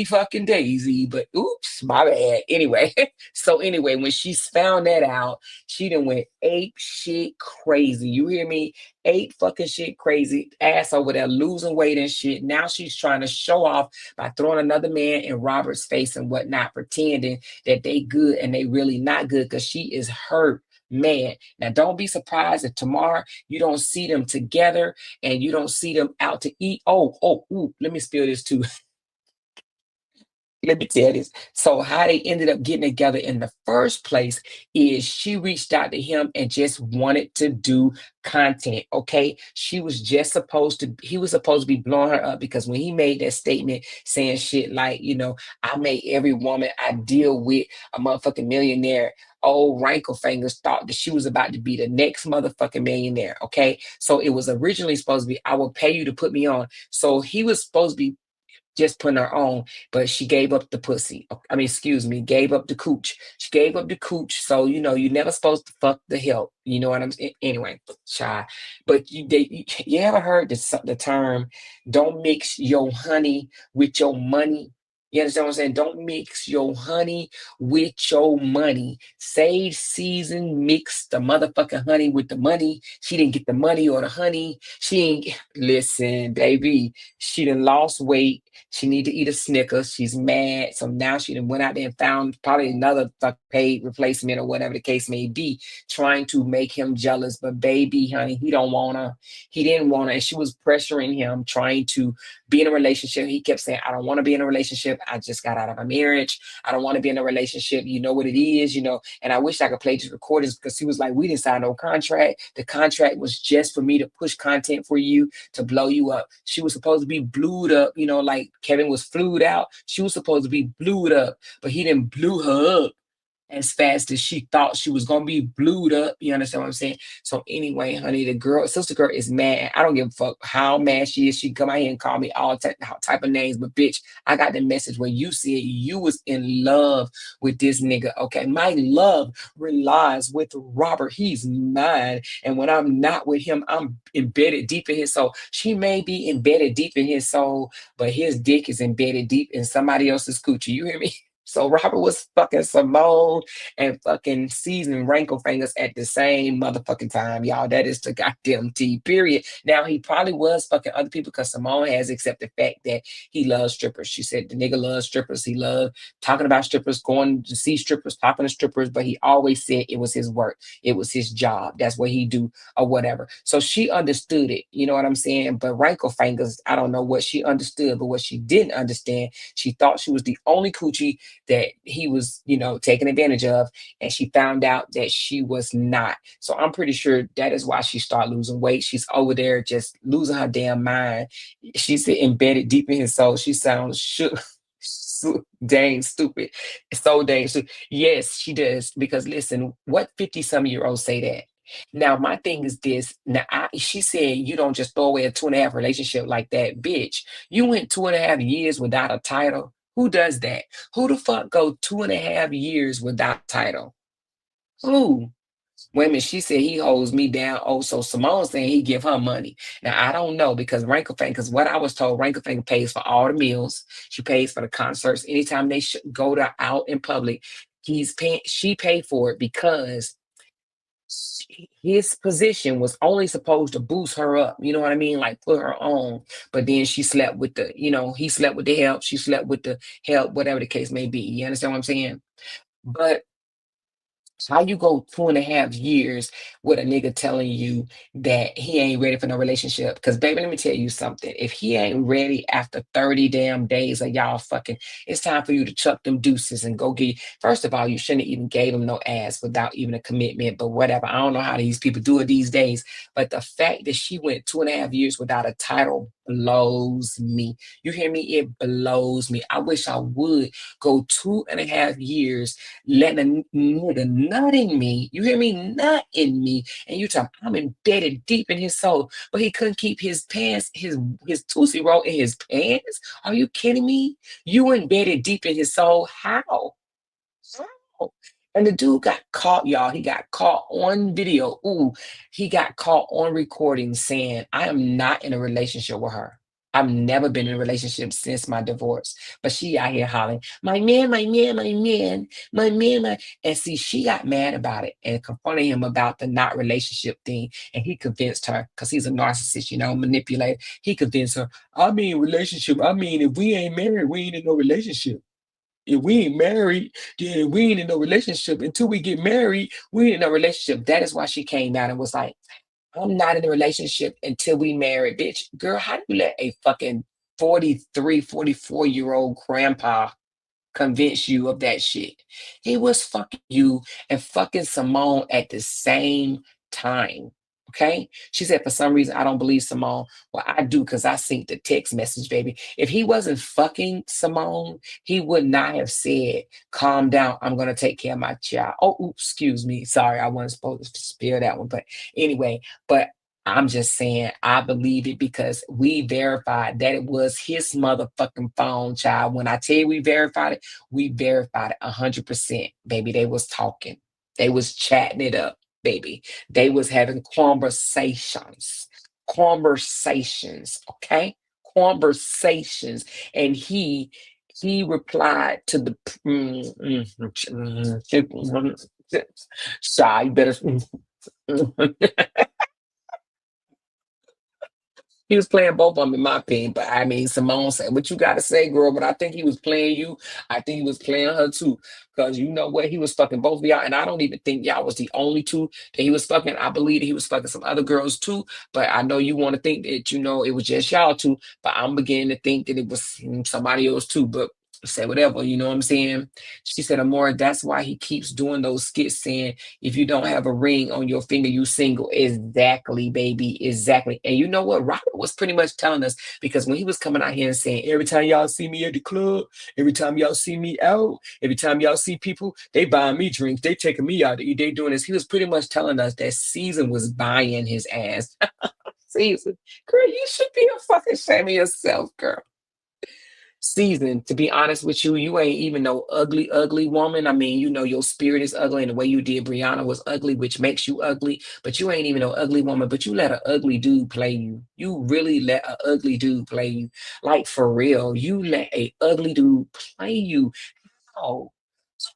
[SPEAKER 2] fucking and Daisy, but oops, my bad. Anyway, so anyway, when she's found that out, she done went ape shit crazy. You hear me? Ape fucking shit crazy. Ass over there losing weight and shit. Now she's trying to show off by throwing another man in Robert's face and whatnot, pretending that they good and they really not good because she is hurt. Man, now don't be surprised if tomorrow you don't see them together and you don't see them out to eat. Ooh, let me spill this too. Let me tell this. So how they ended up getting together in the first place is she reached out to him and just wanted to do content. Okay. She was just supposed to, he was supposed to be blowing her up because when he made that statement saying shit like, I made every woman I deal with a motherfucking millionaire. Old Rankle Fingers thought that she was about to be the next motherfucking millionaire. Okay. So it was originally supposed to be, I will pay you to put me on. So he was supposed to be just putting her on, but she gave up the pussy. I mean, excuse me, gave up the cooch. She gave up the cooch. So, you're never supposed to fuck the help. You know what I'm saying? Anyway, shy. But you ever heard the term, don't mix your honey with your money? You understand what I'm saying? Don't mix your honey with your money. Sage season mix the motherfucking honey with the money. She didn't get the money or the honey. She ain't, listen, baby, she done lost weight. She need to eat a Snickers. She's mad. So now she done went out there and found probably another paid replacement or whatever the case may be, trying to make him jealous. But baby, honey, he don't want her. He didn't want her. And she was pressuring him, trying to be in a relationship. He kept saying, I don't want to be in a relationship. I just got out of a marriage. I don't want to be in a relationship. You know what it is, And I wish I could play these recordings because he was like, we didn't sign no contract. The contract was just for me to push content for you to blow you up. She was supposed to be blued up, like Kevin was flued out. She was supposed to be blued up, but he didn't blew her up as fast as she thought she was gonna be blued up. You understand what I'm saying? So anyway, honey, sister girl is mad. I don't give a fuck how mad she is. She can come out here and call me all type of names, but bitch, I got the message where you said you was in love with this nigga. Okay, my love relies with Robert. He's mine, and when I'm not with him, I'm embedded deep in his soul. She may be embedded deep in his soul, but his dick is embedded deep in somebody else's coochie. You hear me? So Robert was fucking Simone and fucking seasoning Rankle Fingers at the same motherfucking time, y'all. That is the goddamn T, period. Now, he probably was fucking other people because Simone has accepted the fact that he loves strippers. She said the nigga loves strippers. He loved talking about strippers, going to see strippers, talking to strippers, but he always said it was his work. It was his job. That's what he do or whatever. So she understood it. You know what I'm saying? But Rankle Fingers, I don't know what she understood, but what she didn't understand, she thought she was the only coochie that he was, taking advantage of. And she found out that she was not. So I'm pretty sure that is why she started losing weight. She's over there just losing her damn mind. She's embedded deep in his soul. She sounds shook. Dang stupid. So dang stupid. Yes, she does. Because listen, what 50-some-year-olds say that? Now, my thing is this. Now, she said you don't just throw away a 2.5 relationship like that, bitch. You went 2.5 years without a title. Who does that? Who the fuck go 2.5 years without a title? Who? Women, she said he holds me down. Oh, so Simone's saying he give her money. Now, I don't know because because what I was told, Ranklefinger pays for all the meals. She pays for the concerts. Anytime they go to out in public, she paid for it because his position was only supposed to boost her up, you know what I mean? Like put her on. But then she slept with he slept with the help, she slept with the help, whatever the case may be. You understand what I'm saying? But how you go 2.5 years with a nigga telling you that he ain't ready for no relationship? Because baby, let me tell you something. If he ain't ready after 30 damn days of y'all fucking, it's time for you to chuck them deuces and go get. First of all, you shouldn't have even gave him no ass without even a commitment. But whatever. I don't know how these people do it these days. But the fact that she went 2.5 years without a title blows me. You hear me? It blows me. I wish I would go 2.5 years letting a nigga nut in me. You hear me? Nut in me. And you talk, I'm embedded deep in his soul. But he couldn't keep his pants, his Tootsie Roll in his pants? Are you kidding me? You embedded deep in his soul. How? How? And the dude got caught, y'all. He got caught on video. Ooh, he got caught on recording saying, I am not in a relationship with her. I've never been in a relationship since my divorce. But she out here hollering, my man, my man, my man, my man, my. And see, she got mad about it and confronted him about the not relationship thing. And he convinced her, because he's a narcissist, manipulator. He convinced her, I mean, relationship. I mean, if we ain't married, we ain't in no relationship. If we ain't married, then we ain't in no relationship. Until we get married, we ain't in a relationship. That is why she came out and was like, I'm not in a relationship until we marry, bitch. Girl, how do you let a fucking 43, 44-year-old grandpa convince you of that shit? He was fucking you and fucking Simone at the same time. Okay. She said, for some reason, I don't believe Simone. Well, I do because I synced the text message, baby. If he wasn't fucking Simone, he would not have said, calm down. I'm going to take care of my child. Oh, oops, excuse me. Sorry, I wasn't supposed to spill that one. But anyway, but I'm just saying, I believe it because we verified that it was his motherfucking phone, child. When I tell you we verified it 100%, baby. They was talking. They was chatting it up, baby. They was having conversations, okay? Conversations. And he replied to the Shy, you better he was playing both of them in my opinion, but I mean, Simone said, what you got to say, girl? But I think he was playing you. I think he was playing her too. Because you know what? He was fucking both of y'all. And I don't even think y'all was the only two that he was fucking. I believe that he was fucking some other girls too. But I know you want to think that, it was just y'all two. But I'm beginning to think that it was somebody else too. But say whatever, you know what I'm saying? She said, Amora, that's why he keeps doing those skits saying, if you don't have a ring on your finger, you single. Exactly, baby. Exactly. And you know what? Robert was pretty much telling us because when he was coming out here and saying, every time y'all see me at the club, every time y'all see me out, every time y'all see people, they buying me drinks, they taking me out, they doing this. He was pretty much telling us that Season was buying his ass. Season, girl, you should be a fucking shame of yourself, girl. Season, to be honest with you, you ain't even no ugly, ugly woman. I mean, your spirit is ugly, and the way you did Brianna was ugly, which makes you ugly, but you ain't even no ugly woman, but you let an ugly dude play you. You really let an ugly dude play you. Like for real, you let a ugly dude play you. Oh,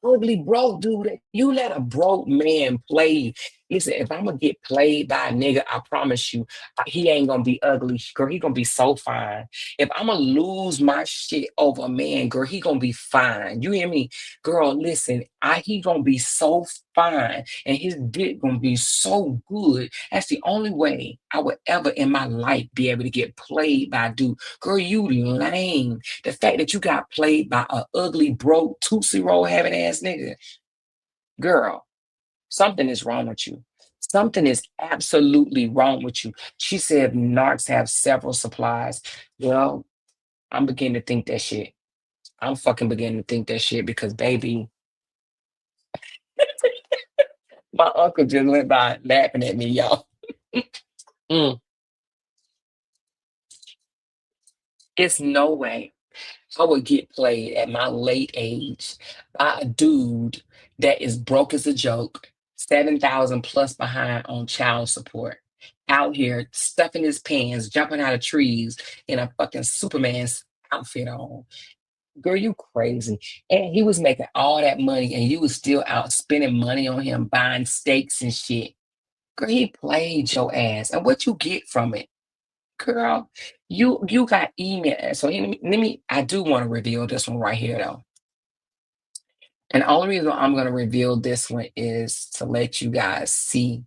[SPEAKER 2] ugly broke dude. You let a broke man play you. Listen, if I'm gonna get played by a nigga, I promise you, he ain't gonna be ugly, girl. He gonna be so fine. If I'm gonna lose my shit over a man, girl, he gonna be fine. You hear me, girl? Listen, he gonna be so fine, and his dick gonna be so good. That's the only way I would ever in my life be able to get played by a dude. Girl, you lame. The fact that you got played by a ugly, broke, Tootsie Roll having ass nigga, girl, something is wrong with you. Something is absolutely wrong with you. She said narcs have several supplies. Well, I'm beginning to think that shit. I'm fucking beginning to think that shit because, baby, my uncle just went by laughing at me, y'all. Mm, it's no way I would get played at my late age by a dude that is broke as a joke, 7,000 plus behind on child support, out here stuffing his pants, jumping out of trees in a fucking Superman's outfit on. Girl, you crazy. And he was making all that money and you was still out spending money on him, buying steaks and shit. Girl, he played your ass. And what you get from it? Girl, you got email. So I do want to reveal this one right here though. And the only reason I'm gonna reveal this one is to let you guys see.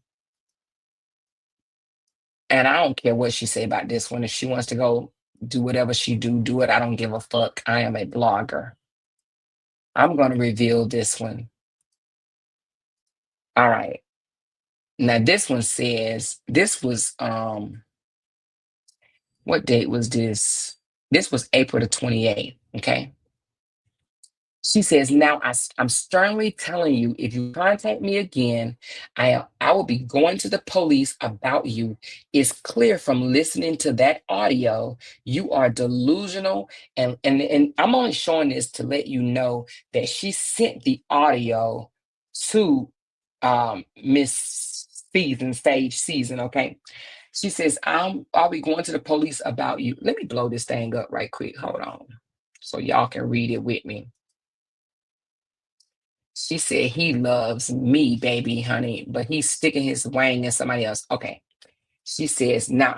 [SPEAKER 2] And I don't care what she say about this one. If she wants to go do whatever she do it. I don't give a fuck. I am a blogger. I'm gonna reveal this one. All right. Now this one says this was what date was this? This was April the 28th. Okay. She says, now I'm sternly telling you, if you contact me again, I will be going to the police about you. It's clear from listening to that audio, you are delusional. And I'm only showing this to let you know that she sent the audio to Miss Season, Sage Season, okay? She says, I'll be going to the police about you. Let me blow this thing up right quick. Hold on. So y'all can read it with me. She said he loves me, baby, honey, but he's sticking his wang in somebody else. Okay. She says, now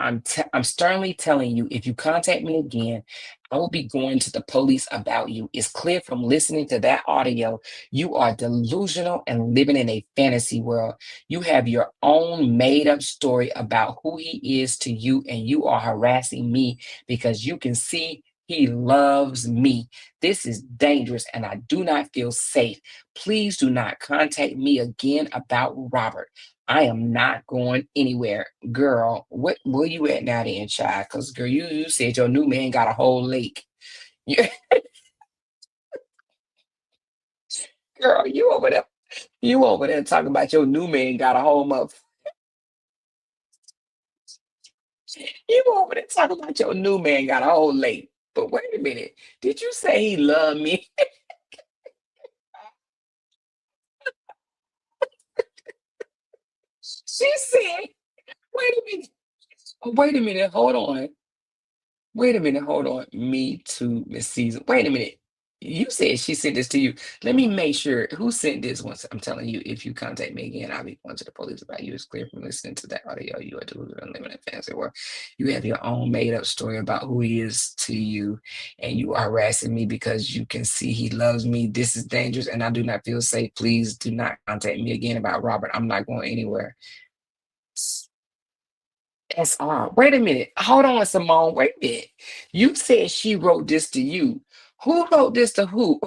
[SPEAKER 2] I'm sternly telling you, if you contact me again, I will be going to the police about you. It's clear from listening to that audio, you are delusional and living in a fantasy world. You have your own made up story about who he is to you, and you are harassing me because you can see he loves me. This is dangerous and I do not feel safe. Please do not contact me again about Robert. I am not going anywhere. Girl, what where you at now then, child? Because girl, you said your new man got a whole lake. You, girl, you over there talking about your new man got a whole month. You over there talking about your new man got a whole lake. But wait a minute, did you say he loved me? She said, wait a minute, wait a minute, hold on. Wait a minute, hold on. Me too, Miss Season. Wait a minute. You said she sent this to you. Let me make sure who sent this once. I'm telling you, if you contact me again, I'll be going to the police about you. It's clear from listening to that audio. You are deluded, unlimited fantasy world. You have your own made up story about who he is to you, and you are harassing me because you can see he loves me. This is dangerous, and I do not feel safe. Please do not contact me again about Robert. I'm not going anywhere. SR. Wait a minute. Hold on, Simone. Wait a minute. You said she wrote this to you. Who wrote this to who?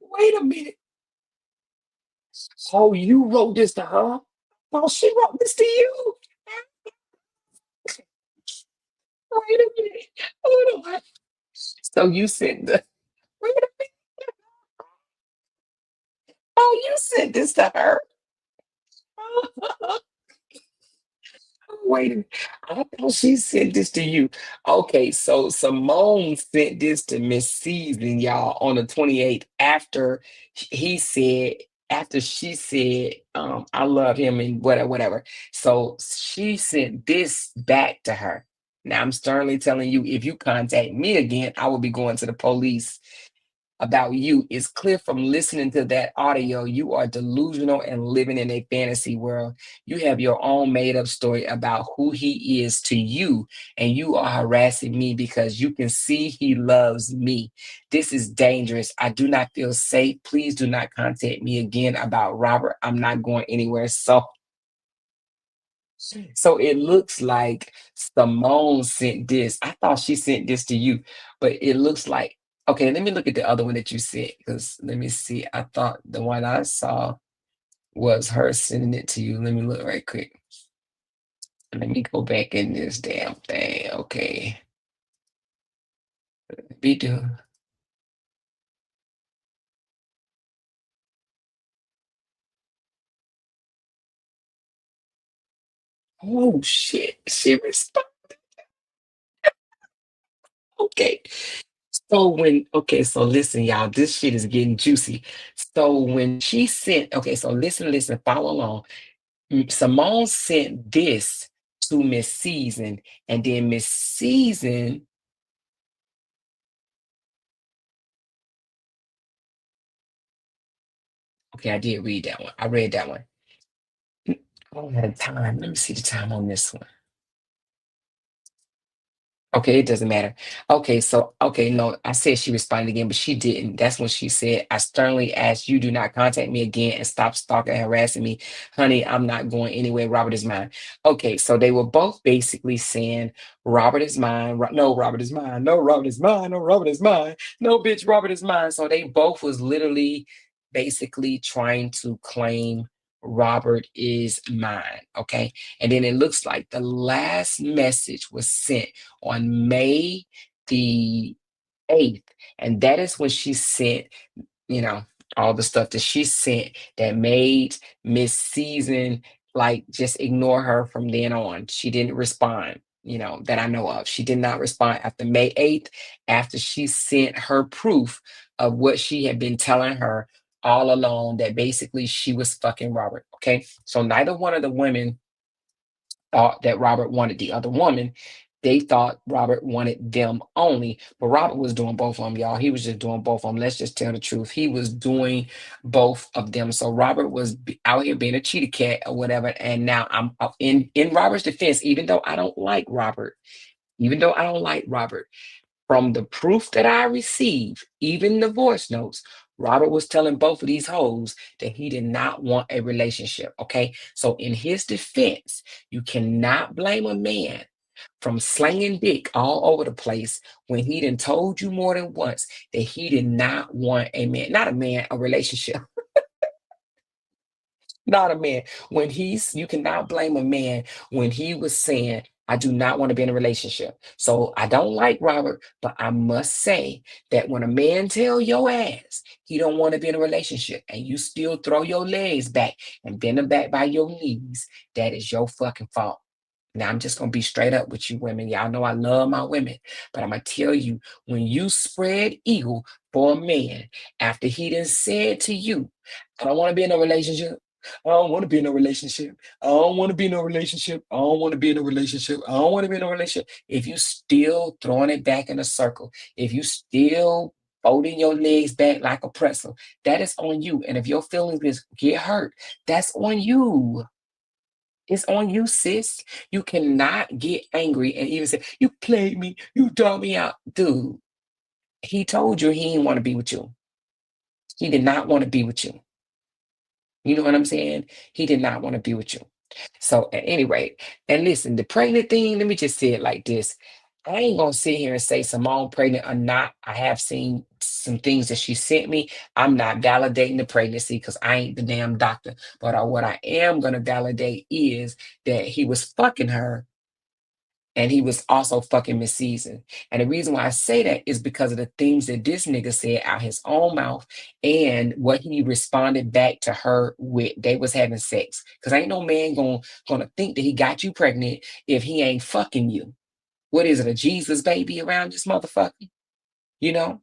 [SPEAKER 2] Wait a minute. Oh, you wrote this to her? Oh, she wrote this to you. Wait a minute. Hold on. So you sent the wait a minute. Oh, you sent this to her. Wait a minute. I thought she sent this to you. Okay, so Simone sent this to Miss Season, y'all, on the 28th after he said, after she said, I love him and whatever, whatever. So she sent this back to her. Now I'm sternly telling you, if you contact me again, I will be going to the police about you. It's clear from listening to that audio, you are delusional and living in a fantasy world. You have your own made up story about who he is to you, and you are harassing me because you can see he loves me. This is dangerous. I do not feel safe. Please do not contact me again about Robert. I'm not going anywhere. So it looks like Simone sent this. I thought she sent this to you, but it looks like okay. Let me look at the other one that you sent because let me see. I thought the one I saw was her sending it to you. Let me look right quick. Let me go back in this damn thing. Okay, be do. Oh shit! She responded. Okay. So when okay, so listen, y'all, this shit is getting juicy. So when she sent, okay, so listen, follow along. Simone sent this to Miss Season, and then Miss Season, okay, I did read that one. I read that one. I don't have time. Let me see the time on this one. Okay, it doesn't matter. Okay, so okay, no, I said she responded again, but she didn't. That's when she said, I sternly ask you do not contact me again and stop stalking and harassing me. Honey, I'm not going anywhere. Robert is mine. Okay, so they were both basically saying, Robert is mine. No, Robert is mine. No, Robert is mine. No, Robert is mine. No, bitch, Robert is mine. So they both was literally basically trying to claim Robert is mine. Okay. And then it looks like the last message was sent on May the 8th. And that is when she sent, you know, all the stuff that she sent that made Miss Season like just ignore her from then on. She didn't respond, that I know of. She did not respond after May 8th, after she sent her proof of what she had been telling her all along that basically she was fucking Robert. Okay. So neither one of the women thought that Robert wanted the other woman. They thought Robert wanted them only, but Robert was doing both of them, y'all. He was just doing both of them. Let's just tell the truth. He was doing both of them. So Robert was out here being a cheetah cat or whatever. And now I'm in Robert's defense, even though I don't like Robert, from the proof that I received, even the voice notes, Robert was telling both of these hoes that he did not want a relationship. Okay. So, in his defense, you cannot blame a man from slanging dick all over the place when he done told you more than once that he did not want a man, not a man, a relationship. Not a man. You cannot blame a man when he was saying, I do not want to be in a relationship. So I don't like Robert, but I must say that when a man tell your ass he don't want to be in a relationship and you still throw your legs back and bend them back by your knees, that is your fucking fault. Now I'm just gonna be straight up with you women. Y'all know I love my women, but I'm gonna tell you, when you spread eagle for a man after he done said to you, I don't want to be in a relationship. I don't want to be in a relationship. I don't want to be in a relationship. I don't want to be in a relationship. I don't want to be in a relationship. If you still throwing it back in a circle, if you still folding your legs back like a pretzel, that is on you. And if your feelings get hurt, that's on you. It's on you, sis. You cannot get angry and even say, you played me, you dug me out. Dude, he told you he didn't want to be with you. He did not want to be with you. You know what I'm saying? He did not want to be with you. So at any rate, and listen, the pregnant thing, let me just say it like this. I ain't gonna sit here and say Simone pregnant or not. I have seen some things that she sent me. I'm not validating the pregnancy because I ain't the damn doctor. But what I am gonna validate is that he was fucking her and he was also fucking Miss Season. And the reason why I say that is because of the things that this nigga said out his own mouth and what he responded back to her with. They was having sex. Because ain't no man gonna think that he got you pregnant if he ain't fucking you. What is it, a Jesus baby around this motherfucker? You know?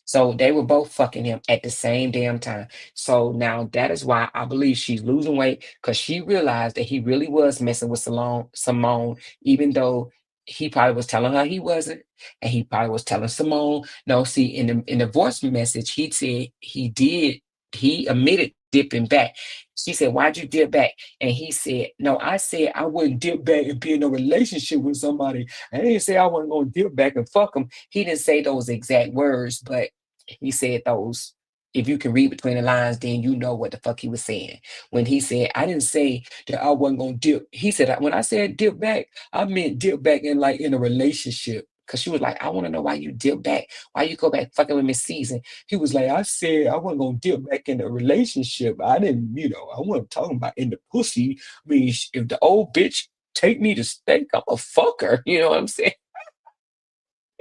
[SPEAKER 2] So they were both fucking him at the same damn time. So now that is why I believe she's losing weight because she realized that he really was messing with Simone, even though he probably was telling her he wasn't, and he probably was telling Simone. No, see, in the voice message, he said he did. He admitted dipping back. She said, "Why'd you dip back?" And he said, "No, I said I wouldn't dip back and be in a relationship with somebody. I didn't say I wasn't gonna dip back and fuck him." He didn't say those exact words, but he said those. If you can read between the lines, then you know what the fuck he was saying. When he said, I didn't say that I wasn't gonna dip. He said, when I said dip back, I meant dip back in like in a relationship. Cause she was like, I want to know why you dip back. Why you go back fucking with Miss Season? He was like, I said I wasn't gonna dip back in a relationship. I didn't, I wasn't talking about in the pussy. I mean, if the old bitch take me to steak, I'm a fucker. You know what I'm saying?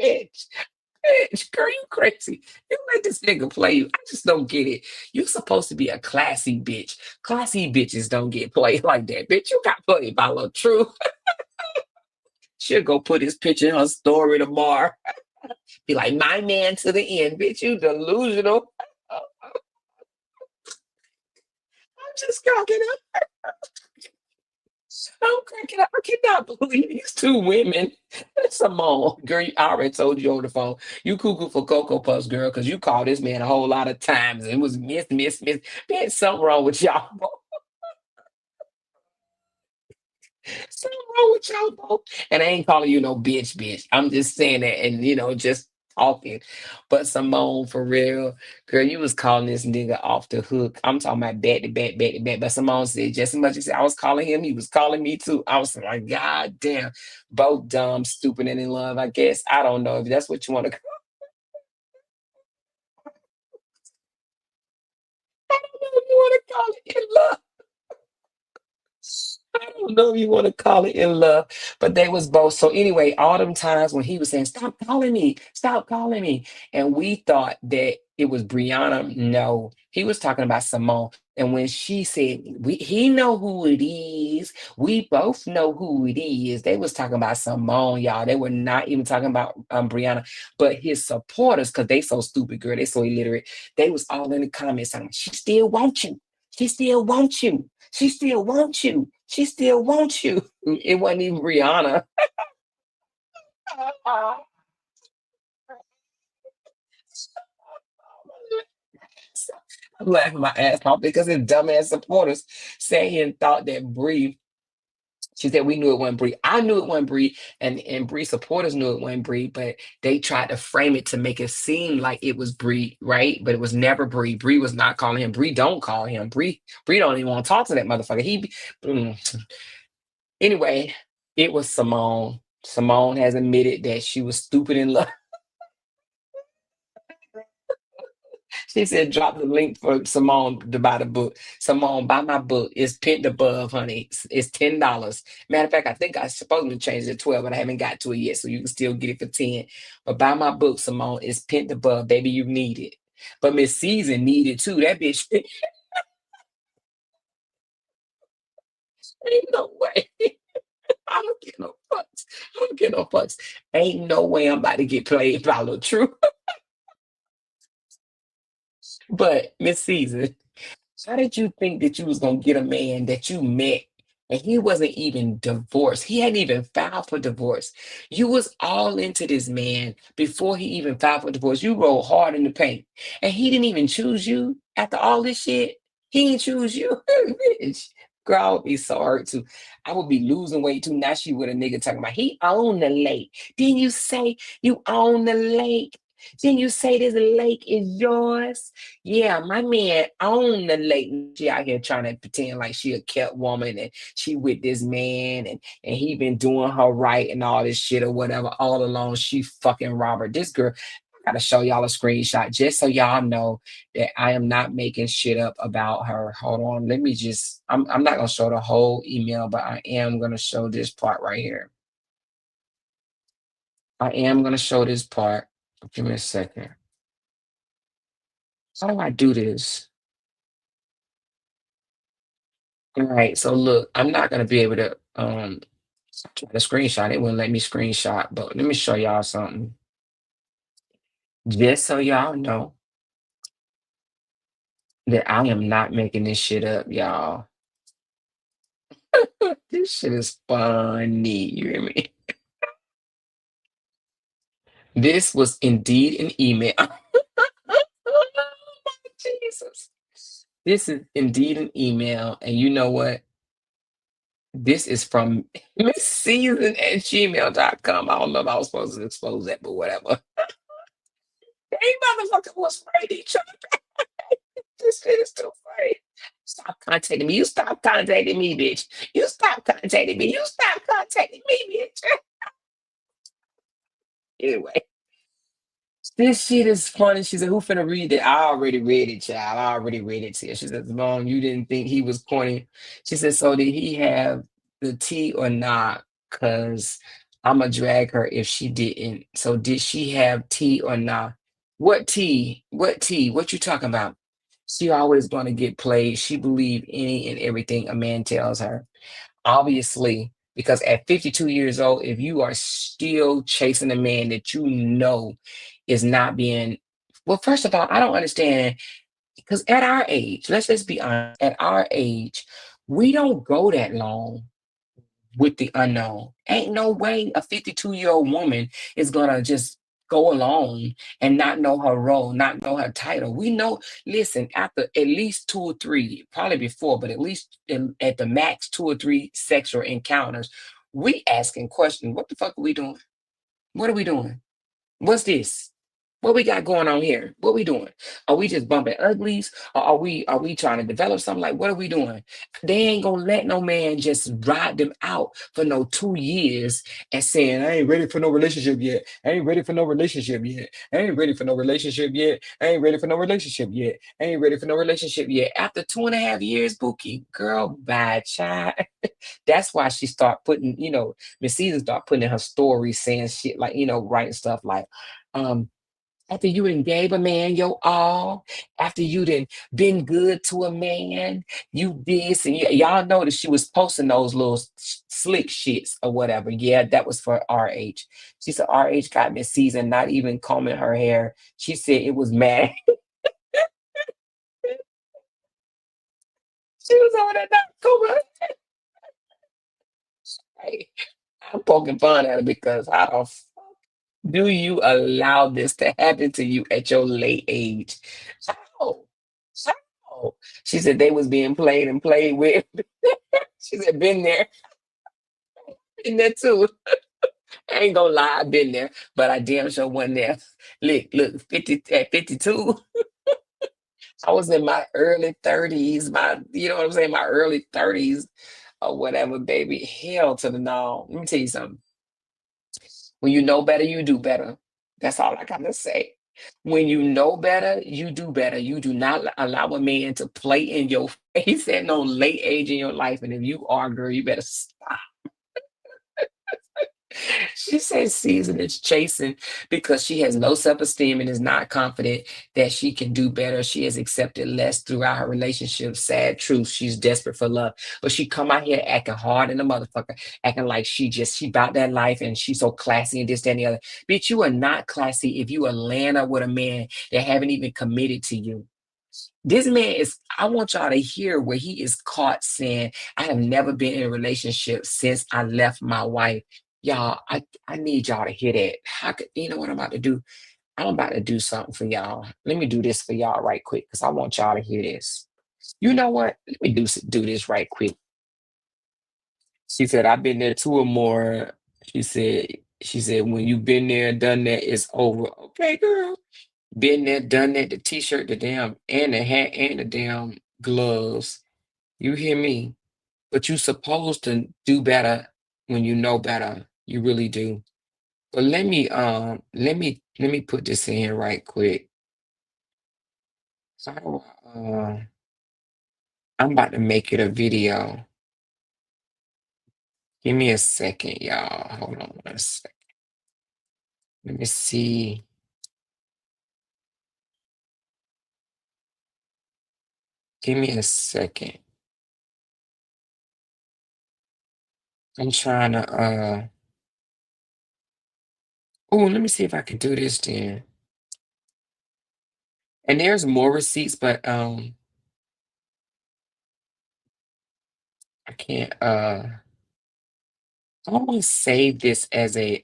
[SPEAKER 2] Bitch. Bitch, girl, you crazy. You let this nigga play you. I just don't get it. You supposed to be a classy bitch. Classy bitches don't get played like that. Bitch, you got played by Latruth. She'll go put his picture in her story tomorrow. Be like, my man to the end. Bitch, you delusional. I'm just cracking up. I'm cracking up. I cannot believe these two women. Simone, girl, I already told you over the phone. You cuckoo for Cocoa Puffs, girl, because you called this man a whole lot of times and it was miss. There's something wrong with y'all. Something wrong with y'all both. And I ain't calling you no bitch. I'm just saying that and just talking. But Simone, for real, girl, you was calling this nigga off the hook. I'm talking about back to back. But Simone said just as much as I was calling him, he was calling me too. I was like, God damn, both dumb, stupid, and in love. I guess. I don't know if that's what you want to I don't know if you want to call it in love. I don't know if you want to call it in love, but they was both. So anyway, all them times when he was saying, stop calling me. And we thought that it was Brianna. No, he was talking about Simone. And when she said, he know who it is. We both know who it is. They was talking about Simone, y'all. They were not even talking about Brianna. But his supporters, because they so stupid, girl, they so illiterate, they was all in the comments saying, she still wants you. She still wants you. She still wants you. She still wants you. It wasn't even Rihanna. I'm laughing my ass off because his dumbass supporters sat here and thought that Bree. She said we knew it wasn't Bree. I knew it wasn't Bree, and Bree supporters knew it wasn't Bree, but they tried to frame it to make it seem like it was Bree, right? But it was never Bree. Bree was not calling him. Bree don't call him. Bree don't even want to talk to that motherfucker. Anyway, it was Simone. Simone has admitted that she was stupid in love. She said, drop the link for Simone to buy the book. Simone, buy my book. It's pinned above, honey. It's $10. Matter of fact, I think I supposed to change it to 12, but I haven't got to it yet. So you can still get it for 10. But buy my book, Simone. It's pinned above. Baby, you need it. But Miss Season needed too. That bitch ain't no way. I don't get no fucks. I don't get no fucks. Ain't no way I'm about to get played by Latruth. But Miss Season. How did you think that you was gonna get a man that you met and he wasn't even divorced? He hadn't even filed for divorce. You was all into this man before he even filed for divorce. You rolled hard in the paint. And he didn't even choose you after all this shit. He didn't choose you. Bitch. Girl, I would be so hurt too. I would be losing weight too. Now she with a nigga talking about he owned the lake. Didn't you say you own the lake? Didn't you say this lake is yours? Yeah, my man owned the lake. She out here trying to pretend like she a kept woman and she with this man and he been doing her right and all this shit or whatever. All along, she fucking Robert. This girl, I gotta show y'all a screenshot just so y'all know that I am not making shit up about her. Hold on, let me just. I'm not gonna show the whole email, but I am gonna show this part right here. I am gonna show this part. Give me a second. How do I do this? All right, so look, I'm not gonna be able to try to screenshot. It wouldn't let me screenshot, but let me show y'all something. Just so y'all know that I am not making this shit up, y'all. This shit is funny. You hear me? This was indeed an email. Jesus. This is indeed an email. And you know what? This is from missseason@gmail.com. I don't know if I was supposed to expose that, but whatever. They motherfucker was afraid each other. This shit is too funny. Stop contacting me. You stop contacting me, bitch. You stop contacting me. You stop contacting me, bitch. Anyway. This shit is funny. She said, who finna read it? I already read it, child. I already read it to you. She said, Mom, you didn't think he was corny. She said, so did he have the tea or not? Because I'ma drag her if she didn't. So did she have tea or not? What tea? What tea? What you talking about? She always gonna get played. She believe any and everything a man tells her. Obviously, because at 52 years old, if you are still chasing a man that you know is not being, well, first of all, I don't understand because at our age, let's just be honest, at our age, we don't go that long with the unknown. Ain't no way a 52-year-old woman is gonna just go along and not know her role, not know her title. We know, listen, after at least two or three, probably before, but at least at the max two or three sexual encounters, we asking questions. What the fuck are we doing? What are we doing? What's this? What we got going on here? What we doing? Are we just bumping uglies? Or are we trying to develop something? Like, what are we doing? They ain't gonna let no man just ride them out for no 2 years and saying, I ain't ready for no relationship yet. I ain't ready for no relationship yet. I ain't ready for no relationship yet. I ain't ready for no relationship yet. I ain't ready for no relationship yet. After 2.5 years, Bookie, girl, bye, child. That's why she start putting, Miss Season start putting in her story saying shit like, writing stuff like, um, after you done gave a man your all, after you done been good to a man, you this and y'all know that she was posting those little slick shits or whatever. Yeah, that was for RH. She said RH got Miss Season not even combing her hair. She said it was mad. She was over there not combing her hair. Right. I'm poking fun at her because how the fuck do you allow this to happen to you at your late age? How? How? She said they was being played and played with. She said, been there too. I ain't gonna lie, I've been there, but I damn sure wasn't there. Look, 50 at 52, I was in my early 30s, you know what I'm saying, my early 30s or whatever, baby. Hell to the no. Let me tell you something. When you know better, you do better. That's all I gotta say. When you know better, you do better. You do not allow a man to play in your face at no late age in your life. And if you are, girl, you better stop. She says season is chasing because she has low self-esteem and is not confident that she can do better. She has accepted less throughout her relationship. Sad truth. She's desperate for love. But she come out here acting hard in a motherfucker, acting like she about that life and she's so classy and this, that, and the other. Bitch, you are not classy if you are laying up with a man that haven't even committed to you. This man is, I want y'all to hear where he is caught saying, I have never been in a relationship since I left my wife. Y'all, I need y'all to hear that. How could, you know what I'm about to do? I'm about to do something for y'all. Let me do this for y'all right quick because I want y'all to hear this. You know what? Let me do this right quick. She said, I've been there two or more. She said, when you've been there, done that, it's over. Okay, girl. Been there, done that, the t-shirt, the damn, and the hat, and the damn gloves. You hear me? But you supposed to do better when you know better. You really do. But let me put this in here right quick. So I'm about to make it a video. Give me a second, y'all. Hold on one second. Let me see. Give me a second. I'm trying to oh, let me see if I can do this then. And there's more receipts, but I can't I want to save this as a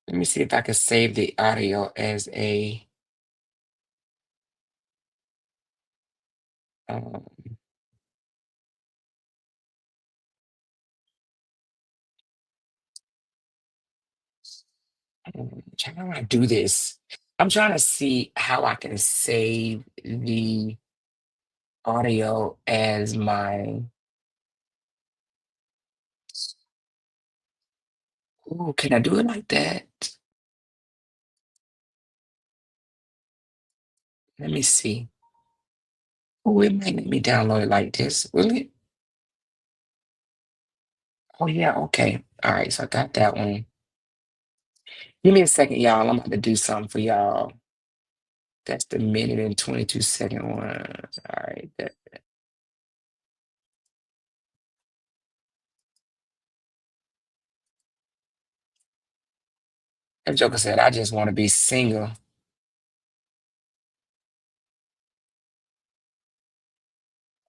[SPEAKER 2] let me see if I can save the audio as a um how do I do this? I'm trying to see how I can save the audio as my oh, can I do it like that? Let me see. Oh, it might let me download it like this, will it? Oh yeah, okay. All right, so I got that one. Give me a second, y'all. I'm about to do something for y'all. That's the minute and 22-second one. All right. That joker said, I just want to be single.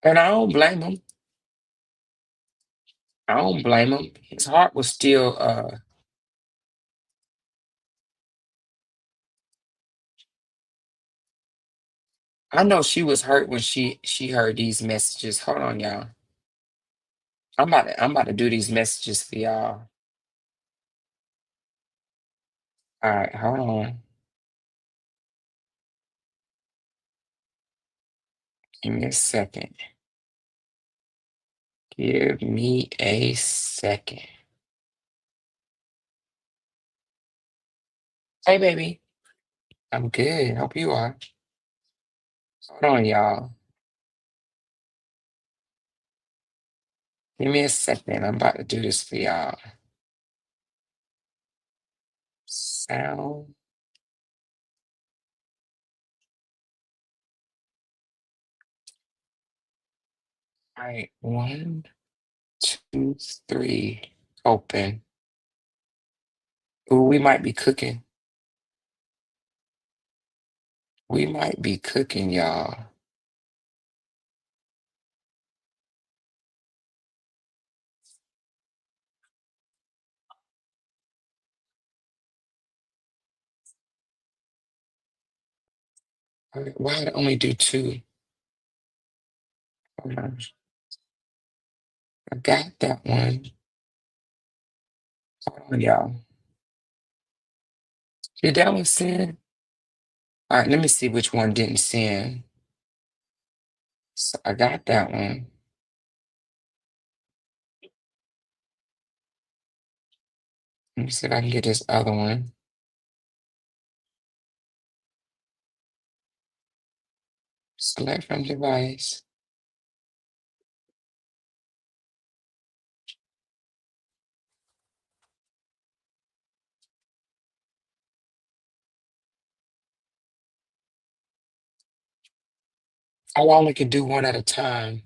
[SPEAKER 2] And I don't blame him. I don't blame him. His heart was still I know she was hurt when she heard these messages. Hold on, y'all. I'm about to do these messages for y'all. All right, hold on. Give me a second. Give me a second. Hey baby. I'm good. Hope you are. Hold on, y'all. Give me a second. I'm about to do this for y'all. Sound. All right. 1, 2, 3. Open. Ooh, we might be cooking. We might be cooking, y'all.
[SPEAKER 3] Why did I only do two? Hold on. I got that one. Hold on, y'all. Did that one send? All right, let me see which one didn't send. So I got that one. Let me see if I can get this other one. Select from device. I only can do one at a time.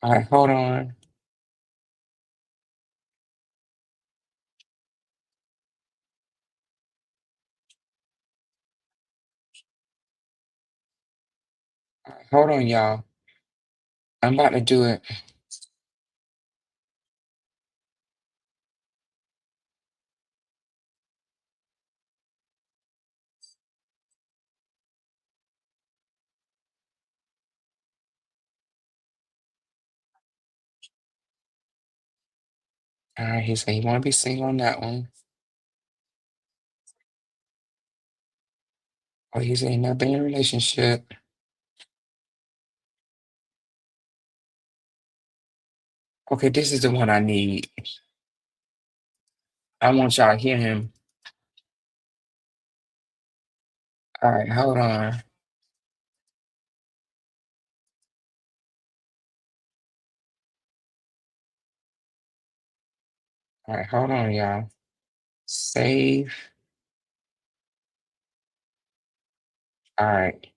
[SPEAKER 3] All right, hold on. All right, hold on, y'all. I'm about to do it. All right, he said he want to be single on that one. Oh, he said he not been in a relationship. Okay, this is the one I need. I want y'all to hear him. All right, hold on. All right, hold on, y'all. Save. All right.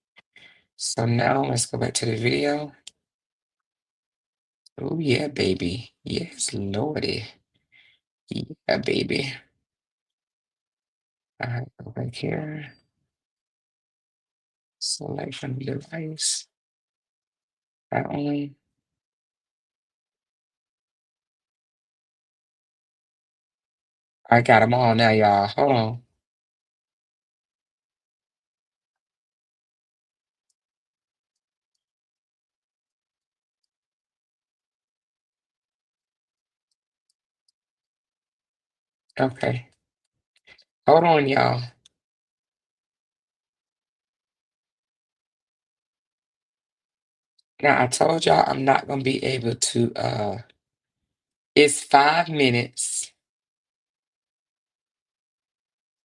[SPEAKER 3] So now let's go back to the video. Oh yeah, baby. Yes, Lordy. Yeah, baby. All right, go back here. Select from the device. That one. I got them all now, y'all. Hold on. Okay. Hold on, y'all. Now I told y'all I'm not gonna be able to it's 5 minutes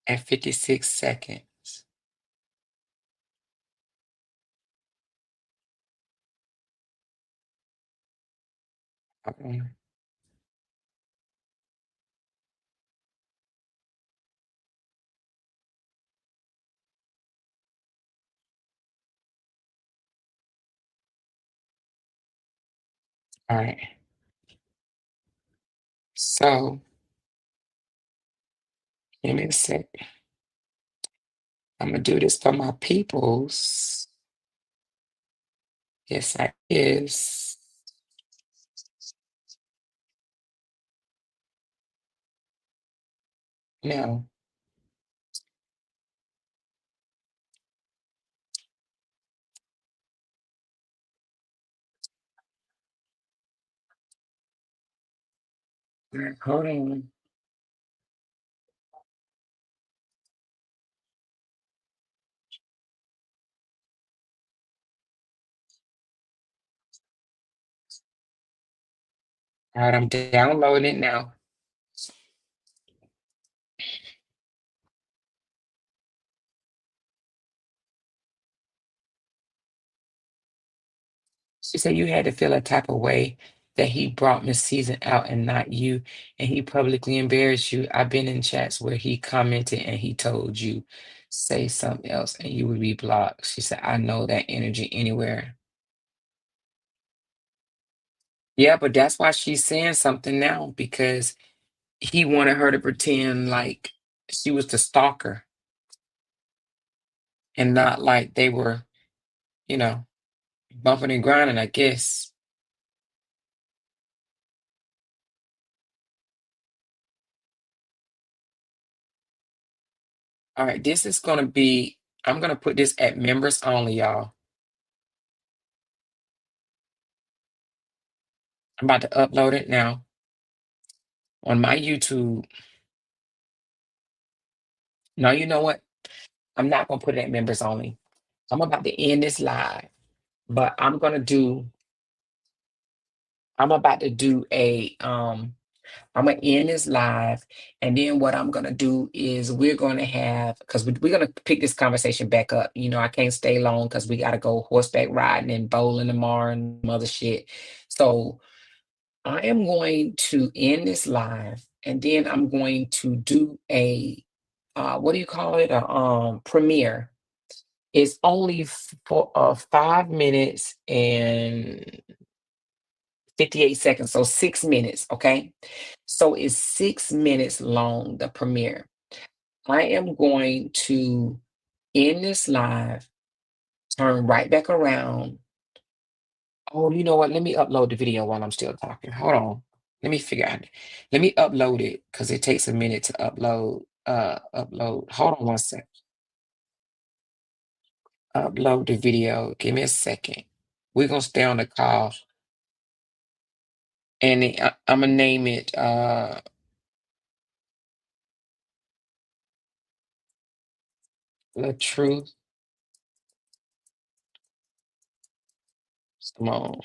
[SPEAKER 3] and 56 seconds. Hold on. All right. So give me a sec. I'm gonna do this for my peoples. Yes, I is. Now, all right, hold on. All right, I'm downloading it now. She said you had to feel a type of way that he brought Miss Season out and not you, and he publicly embarrassed you. I've been in chats where he commented and he told you say something else and you would be blocked. She said, I know that energy anywhere. Yeah, but that's why she's saying something now because he wanted her to pretend like she was the stalker and not like they were, you know, bumping and grinding, I guess. All right, this is gonna be, I'm gonna put this at members only, y'all. I'm about to upload it now on my YouTube. No, you know what? I'm not gonna put it at members only. I'm about to end this live, but I'm about to do I'm gonna end this live, and then what I'm gonna do is we're gonna have, because we're gonna pick this conversation back up. You know, I can't stay long because we gotta go horseback riding and bowling tomorrow and some other shit. So I am going to end this live, and then I'm going to do a what do you call it? A premiere. It's only for 5 minutes and 58 seconds, so 6 minutes, okay? So it's 6 minutes long, the premiere. I am going to end this live, turn right back around. Oh, you know what? Let me upload the video while I'm still talking. Hold on. Let me figure out. Let me upload it because it takes a minute to upload. Upload. Hold on one sec. Upload the video. Give me a second. We're gonna stay on the call, and I'm gonna name it Latruth Simone.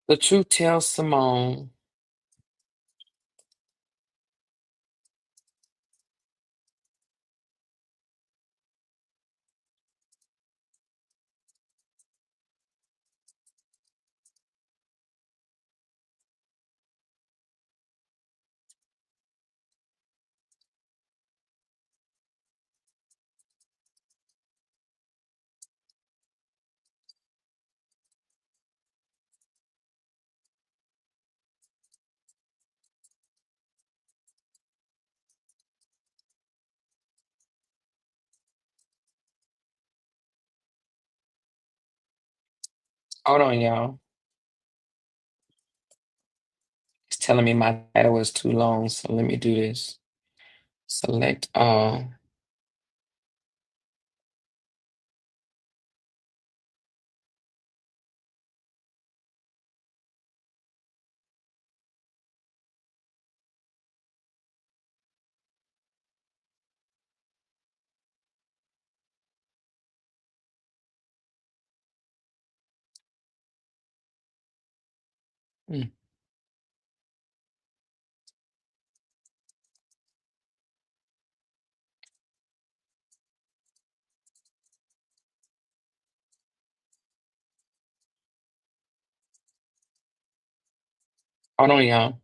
[SPEAKER 3] The truth tells Simone. Hold on, y'all. It's telling me my title is too long, so let me do this. Select all. Hmm. Hold on, y'all.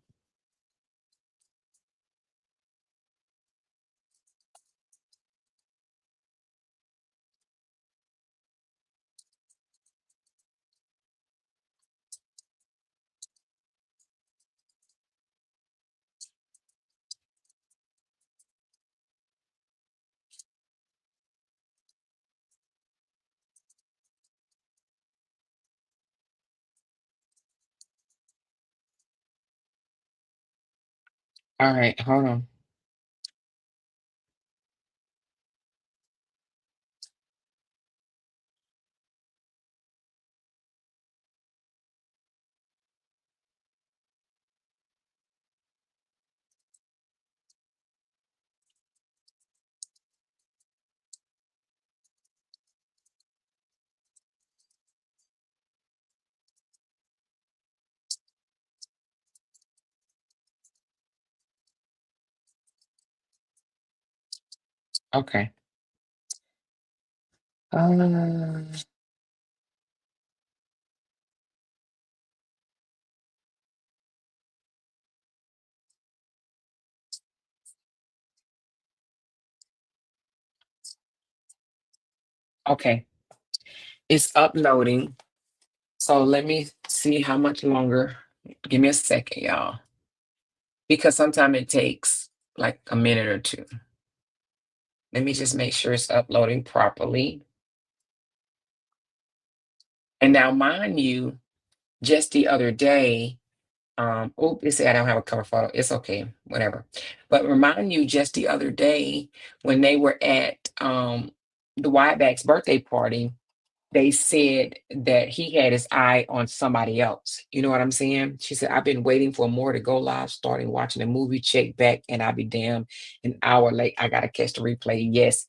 [SPEAKER 3] All right, hold on. Okay. Uh, okay. It's uploading. So let me see how much longer. Give me a second, y'all. Because sometimes it takes like a minute or two. Let me just make sure it's uploading properly.
[SPEAKER 2] And now, mind you, just the other day, oh, it said I don't have a cover photo. It's okay, whatever. But remind you, just the other day when they were at the Wyback's birthday party, they said that he had his eye on somebody else. You know what I'm saying? She said, I've been waiting for more to go live, starting watching a movie, check back, and I'll be damn an hour late. I gotta catch the replay. Yes,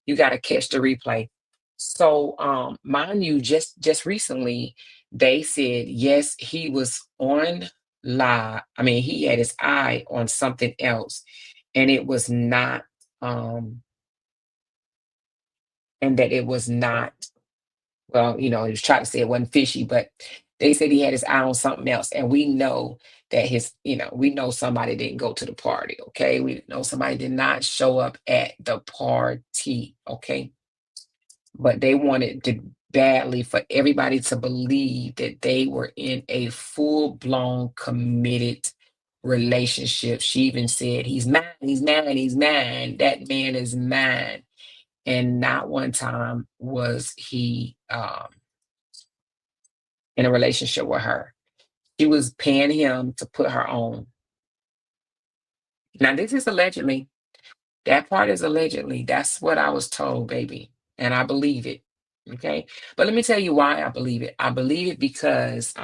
[SPEAKER 2] you gotta catch the replay. So mind you, just recently they said yes, he was on live. I mean, he had his eye on something else, and it was not and that it was not, well, he was trying to say it wasn't fishy, but they said he had his eye on something else. And we know that we know somebody didn't go to the party. Okay. We know somebody did not show up at the party. Okay. But they wanted to badly for everybody to believe that they were in a full blown committed relationship. She even said, he's mine, he's mine, he's mine. That man is mine. And not one time was he in a relationship with her. She was paying him to put her on. Now, this is allegedly. That part is allegedly. That's what I was told, baby. And I believe it. Okay. But let me tell you why I believe it. I believe it because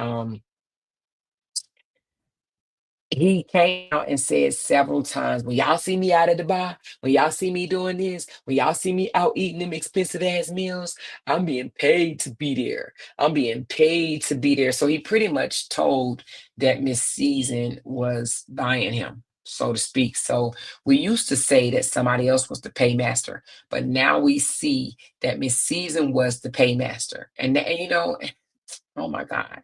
[SPEAKER 2] he came out and said several times, when y'all see me out at the bar, when y'all see me doing this, when y'all see me out eating them expensive ass meals, I'm being paid to be there. I'm being paid to be there. So he pretty much told that Miss Season was buying him, so to speak. So we used to say that somebody else was the paymaster, but now we see that Miss Season was the paymaster. And oh my God.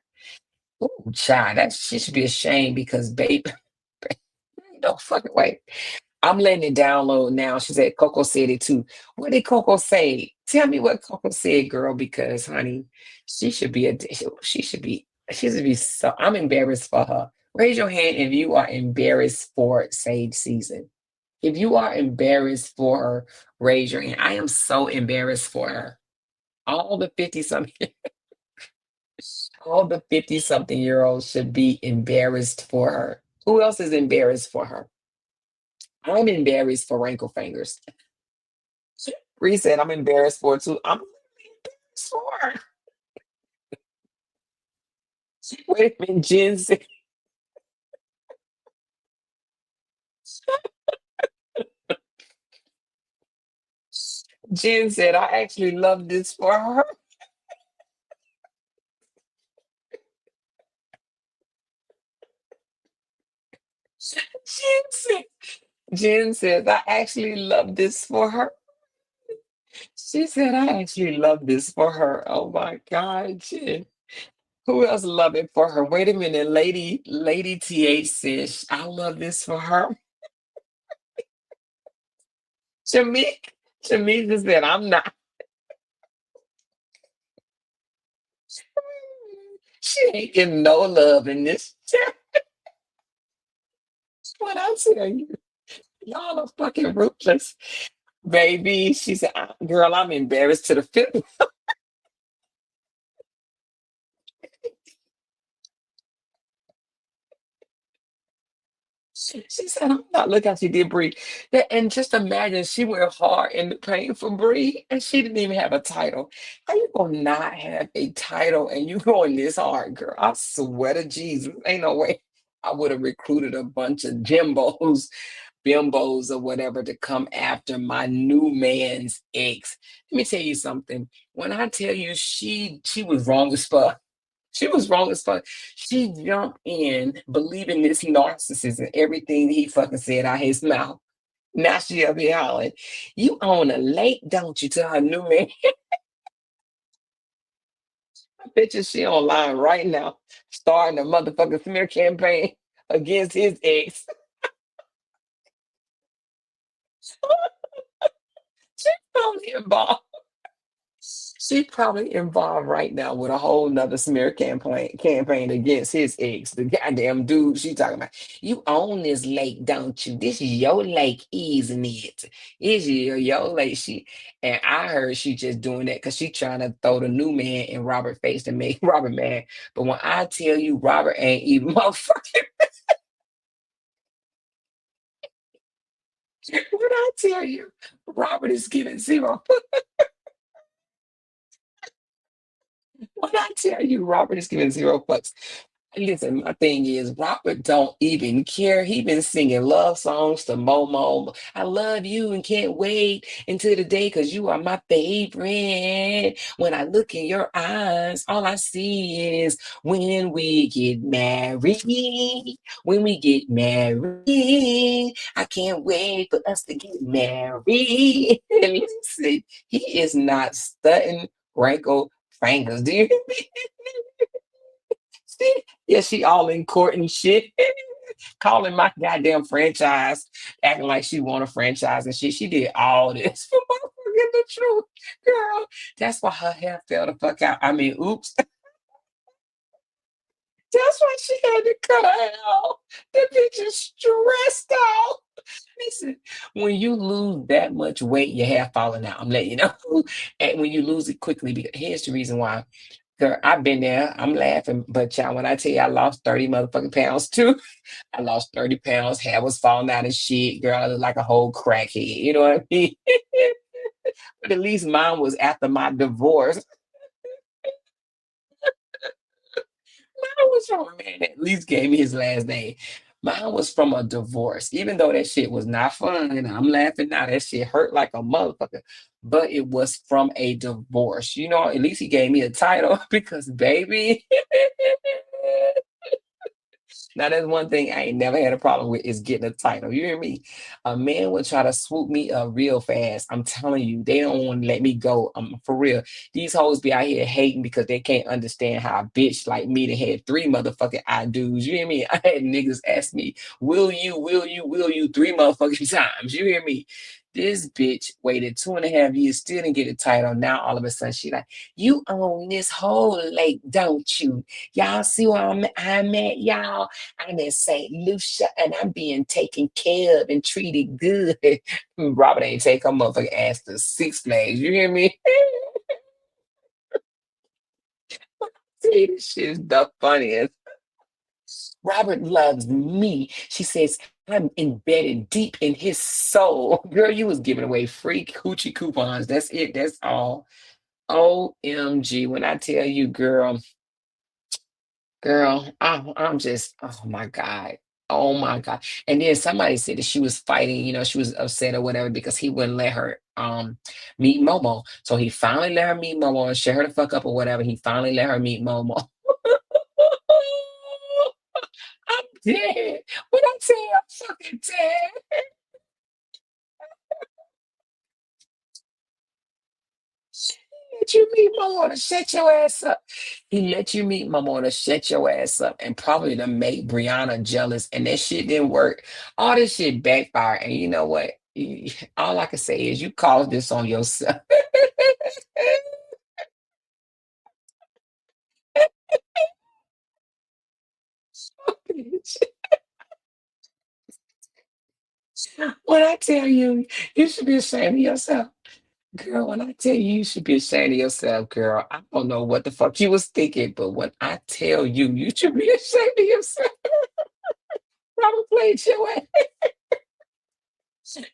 [SPEAKER 2] Ooh, child, that she should be ashamed because babe, no fucking way. I'm letting it download now. She said Coco said it too. What did Coco say? Tell me what Coco said, girl, because honey, she should be she should be so I'm embarrassed for her. Raise your hand if you are embarrassed for Sage Season. If you are embarrassed for her, raise your hand. I am so embarrassed for her. All the 50 something all the 50 something year olds should be embarrassed for her. Who else is embarrassed for her? I'm embarrassed for Wrinkle Fingers. Bree said I'm embarrassed for it too. I'm embarrassed for her. Wait a minute, Jen said, I actually love this for her. Jen said, Jen says, I actually love this for her. She said, I actually love this for her. Oh my God, Jen. Who else love it for her? Wait a minute, Lady TH says, I love this for her. Shamika said, I'm not. She ain't getting no love in this. What I tell you, y'all are fucking ruthless, baby. She said, "Girl, I'm embarrassed to the fifth." She said, "I'm not looking how she did Bree." And just imagine she went hard in the paint for Bree, and she didn't even have a title. How you gonna not have a title and you going this hard, girl? I swear to Jesus, ain't no way. I would have recruited a bunch of Jimbos, bimbos, or whatever to come after my new man's ex. Let me tell you something. When I tell you she was wrong as fuck. She was wrong as fuck. She jumped in believing this narcissist and everything he fucking said out his mouth. Now she up here hollering, you own a lake, don't you, to her new man? I bet you she online right now, starting a motherfucking smear campaign against his ex. She on him, ball. She probably involved right now with a whole nother smear campaign against his ex, the goddamn dude she talking about. You own this lake, don't you? This is your lake, isn't it? It's your lake. She and I heard she just doing that because she trying to throw the new man in Robert face to make Robert mad. But when I tell you Robert ain't even motherfucking when I tell you Robert is giving zero. When I tell you Robert is giving zero fucks. Listen, my thing is Robert don't even care. He been singing love songs to Momo. I love you and can't wait until the day because you are my favorite. When I look in your eyes, all I see is when we get married. When we get married, I can't wait for us to get married. And listen, he is not stunting wrinkle fingers. Do you hear me? Yeah, she all in court and shit. Calling my goddamn franchise, acting like she want a franchise and shit. She did all this for motherfucking the truth. Girl, that's why her hair fell the fuck out. I mean, oops. That's why she had to cut her hair off. The bitch is stressed out. Listen, when you lose that much weight, your hair falling out. I'm letting you know. And when you lose it quickly, because here's the reason why. Girl, I've been there. I'm laughing, but y'all, when I tell you I lost 30 motherfucking pounds too, I lost 30 pounds. Hair was falling out and shit. Girl, I look like a whole crackhead. You know what I mean? But at least mine was after my divorce. Mine was from a man that at least gave me his last name. Mine was from a divorce, even though that shit was not fun. And I'm laughing now. That shit hurt like a motherfucker. But it was from a divorce. You know, at least he gave me a title because, baby. Now, that's one thing I ain't never had a problem with is getting a title. You hear me? A man would try to swoop me up real fast. I'm telling you, they don't want to let me go. For real. These hoes be out here hating because they can't understand how a bitch like me that had three motherfucking I do's. You hear me? I had niggas ask me, will you three motherfucking times? You hear me? This bitch waited 2.5 years, still didn't get a title. Now all of a sudden she like, you own this whole lake, don't you? Y'all see where I'm at, y'all? I'm in St. Lucia and I'm being taken care of and treated good. Robert ain't take her motherfucking ass to Six Flags. You hear me? See, this shit is the funniest. Robert loves me. She says, I'm embedded deep in his soul. Girl, you was giving away free coochie coupons. That's it. That's all. OMG. When I tell you, girl, I'm just, oh my God. Oh my God. And then somebody said that she was fighting, she was upset or whatever because he wouldn't let her meet Momo. So he finally let her meet Momo and shut her the fuck up or whatever. He finally let her meet Momo. I'm dead. When I tell you I'm fucking dead. Let you meet Momo to shut your ass up. He let you meet Momo to shut your ass up and probably to make Brianna jealous. And that shit didn't work. All this shit backfired. And you know what? All I can say is you caused this on yourself. When I tell you, you should be ashamed of yourself. Girl, when I tell you, you should be ashamed of yourself, girl. I don't know what the fuck you was thinking, but when I tell you, you should be ashamed of yourself. Probably played your ass.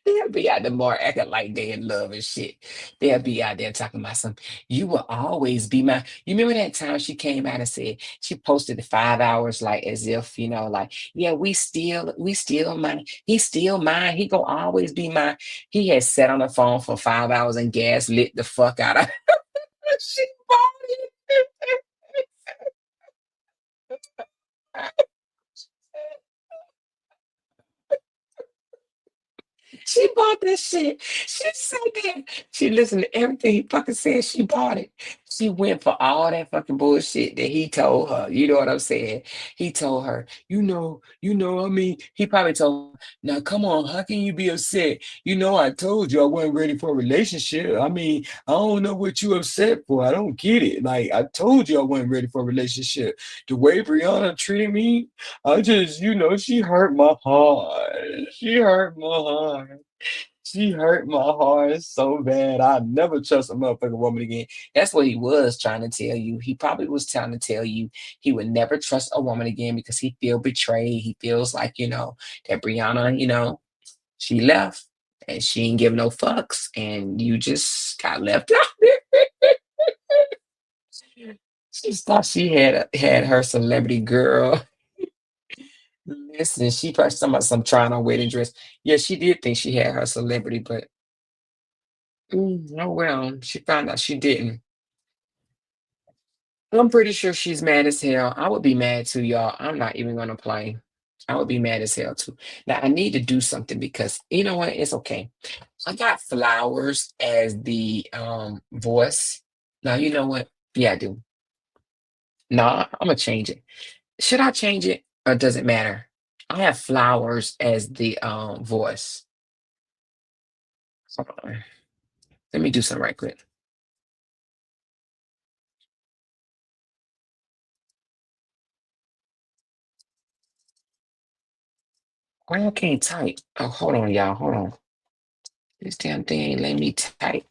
[SPEAKER 2] They'll be out there more acting like they in love and shit. They'll be out there talking about some, you will always be my. You remember that time she came out and said she posted the 5 hours like as if, like, yeah, we still mine. He's still mine. He gonna always be mine. He had sat on the phone for 5 hours and gas lit the fuck out of her. She bought it. She bought that shit. She said that. She listened to everything he fucking said. She bought it. She went for all that fucking bullshit that he told her. You know what I'm saying? He told her, I mean, he probably told her, now come on, how can you be upset? I told you I wasn't ready for a relationship. I mean, I don't know what you upset for. I don't get it. Like, I told you I wasn't ready for a relationship. The way Brianna treated me, I just, she hurt my heart. She hurt my heart. She hurt my heart so bad. I never trust a motherfucking woman again. That's what he was trying to tell you. He probably was trying to tell you he would never trust a woman again because he feel betrayed. He feels like, that Brianna, she left and she ain't give no fucks and you just got left out there. She thought she had her celebrity girl. Listen, she probably talking about some trying on wedding dress. Yeah, she did think she had her celebrity, but oh well, she found out she didn't. I'm pretty sure she's mad as hell. I would be mad too, y'all. I'm not even gonna play. I would be mad as hell too. Now I need to do something because you know what? It's okay. I got flowers as the voice. Now you know what? Yeah, I do. Nah, I'm gonna change it. Should I change it or does it matter? I have flowers as the voice. Hold on. Let me do something right quick. Why I can't type? Oh, hold on, y'all. Hold on. This damn thing ain't letting me type.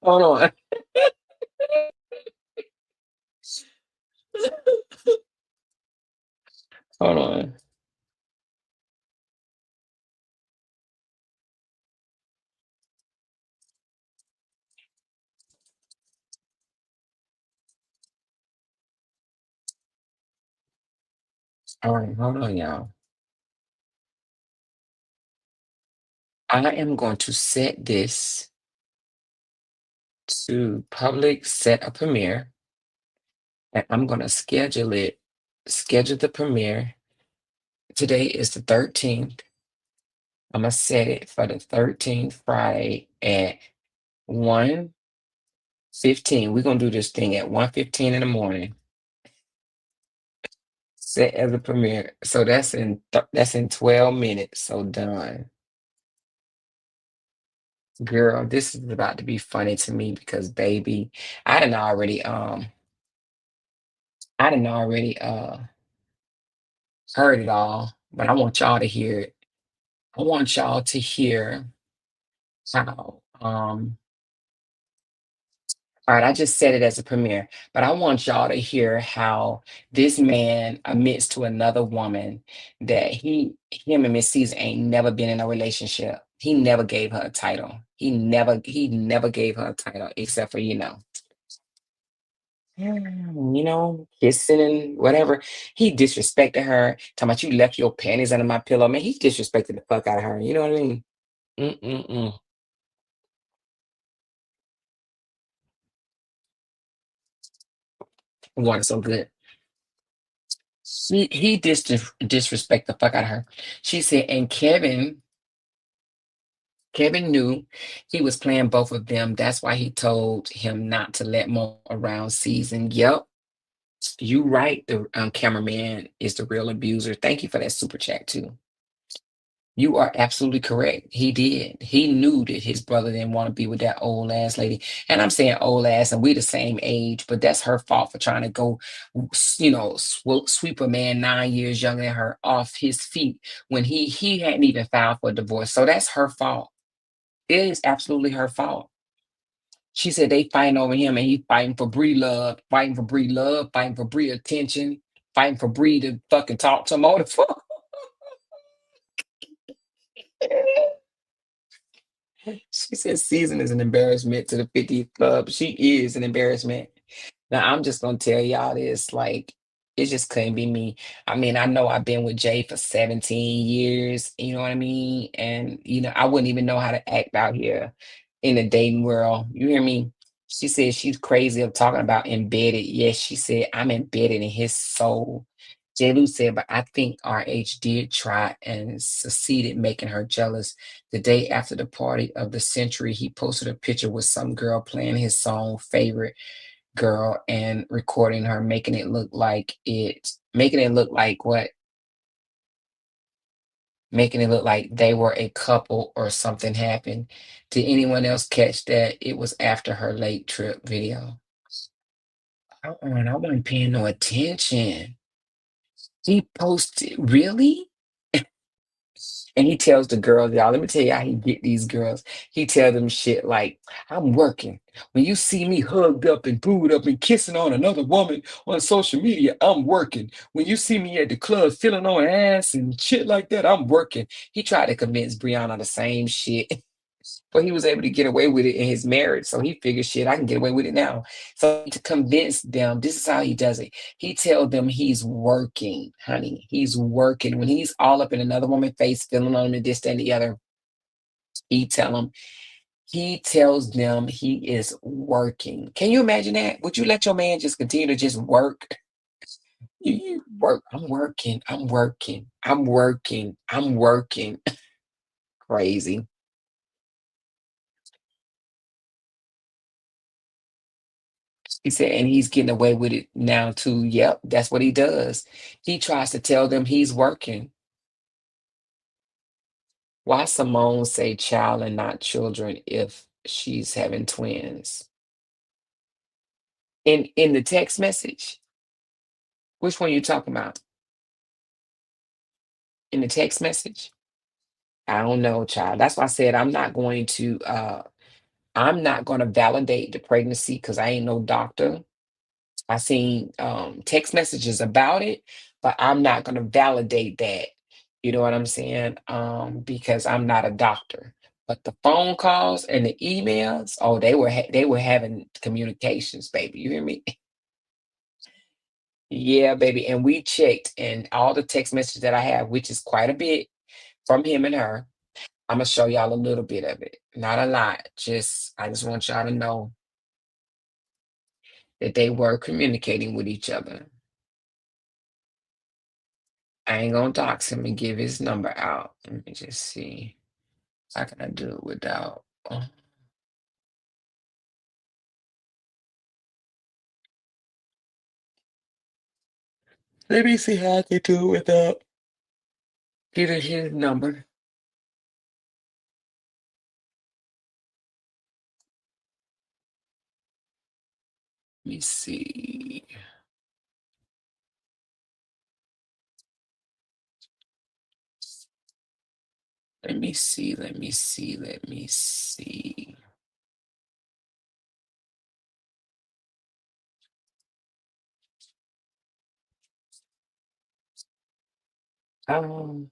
[SPEAKER 2] Hold on. Hold on. All right, hold on, y'all. I am going to set this to public set a premiere, and I'm going to schedule the premiere. Today is the 13th. I'm going to set it for the 13th Friday at 1:15. We're going to do this thing at 1:15 in the morning. Set as a premiere. So that's in 12 minutes. So done. Girl, this is about to be funny to me because baby, I didn't already I didn't already heard it all, but I want y'all to hear it. I want y'all to hear how all right, I just said it as a premiere, but I want y'all to hear how this man admits to another woman that him and Miss Caesar ain't never been in a relationship. He never gave her a title. He never gave her a title except for, kissing and whatever. He disrespected her. Talking about you left your panties under my pillow. Man, he disrespected the fuck out of her. You know what I mean? Mm-mm-mm. Water so good. He disrespect the fuck out of her. She said, and Kevin knew he was playing both of them. That's why he told him not to let Mo around season. Yep, you right. The cameraman is the real abuser. Thank you for that super chat too. You are absolutely correct. He did. He knew that his brother didn't want to be with that old ass lady. And I'm saying old ass, and we the same age, but that's her fault for trying to go, sweep a man 9 years younger than her off his feet when he hadn't even filed for a divorce. So that's her fault. It is absolutely her fault. She said they fighting over him, and he fighting for Bree love, fighting for Bree love, fighting for Bree attention, fighting for Bree to fucking talk to him on the phone. She said season is an embarrassment to the 50th club. She is an embarrassment. Now I'm just gonna tell y'all this, like,
[SPEAKER 3] It just couldn't be me. I mean, I know I've been with Jay for 17 years, you know what I mean? And, I wouldn't even know how to act out here in the dating world. You hear me? She said she's crazy of talking about embedded. Yes, she said, I'm embedded in his soul. J. Lou said, but I think RH did try and succeeded making her jealous. The day after the party of the century, he posted a picture with some girl playing his song favorite girl and recording her, making it look like what? Making it look like they were a couple or something happened. Did anyone else catch that? It was after her late trip video. I wasn't paying no attention. He posted, really? And he tells the girls, y'all, let me tell you how he get these girls. He tell them shit like, I'm working. When you see me hugged up and booed up and kissing on another woman on social media, I'm working. When you see me at the club feeling on ass and shit like that, I'm working. He tried to convince Brianna the same shit. But he was able to get away with it in his marriage. So he figured, shit, I can get away with it now. So to convince them, this is how he does it. He tells them he's working, honey. He's working. When he's all up in another woman's face, feeling on them and this, that, and the other, he tell them, he tells them he is working. Can you imagine that? Would you let your man just continue to just work? You work. I'm working. I'm working. I'm working. I'm working. Crazy. He said, and he's getting away with it now too. Yep, that's what he does. He tries to tell them he's working. Why Simone say child and not children if she's having twins? In the text message, which one you talking about? In the text message? I don't know, child. That's why I said I'm not gonna validate the pregnancy because I ain't no doctor. I seen text messages about it, but I'm not going to validate that. You know what I'm saying? Because I'm not a doctor. But the phone calls and the emails, oh, they were having communications, baby. You hear me? Yeah, baby. And we checked, and all the text messages that I have, which is quite a bit from him and her. I'm gonna show y'all a little bit of it, not a lot. I just want y'all to know that they were communicating with each other. I ain't gonna dox him and give his number out. Let me just see. How can I do it without? Let me see how I can do it without giving his number. Let me see. Let me see. Let me see. Let me see. Um,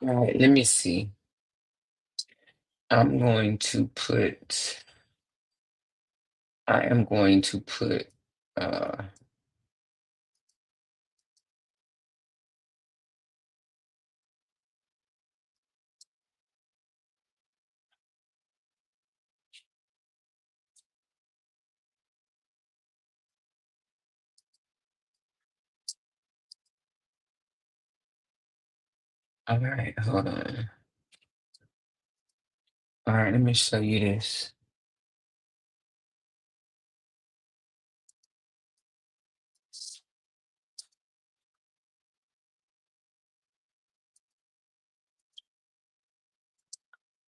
[SPEAKER 3] all right, let me see. I'm going to put, I am going to put, uh, all right, hold on. All right, let me show you this.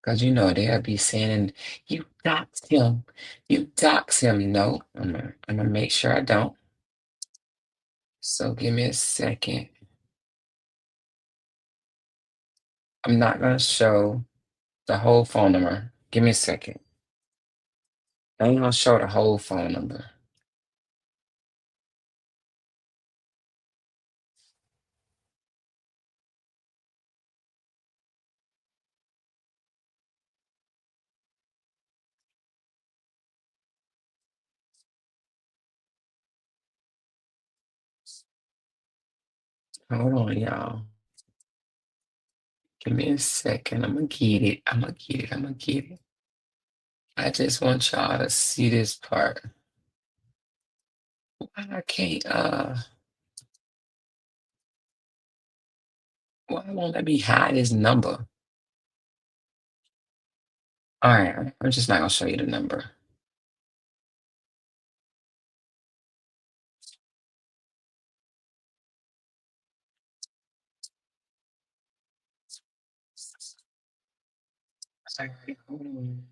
[SPEAKER 3] Because they'll be saying, you doxed him. You doxed him. No, I'm gonna make sure I don't. So give me a second. I'm not gonna show the whole phone number. Give me a second. I ain't gonna show the whole phone number.
[SPEAKER 2] Hold on, y'all. Give me a second. I'm gonna get it. I'm gonna get it. I'm gonna get it. I just want y'all to see this part. Why I can't why won't let me hide his number? All right, I'm just not gonna show you the number. All right, hold on.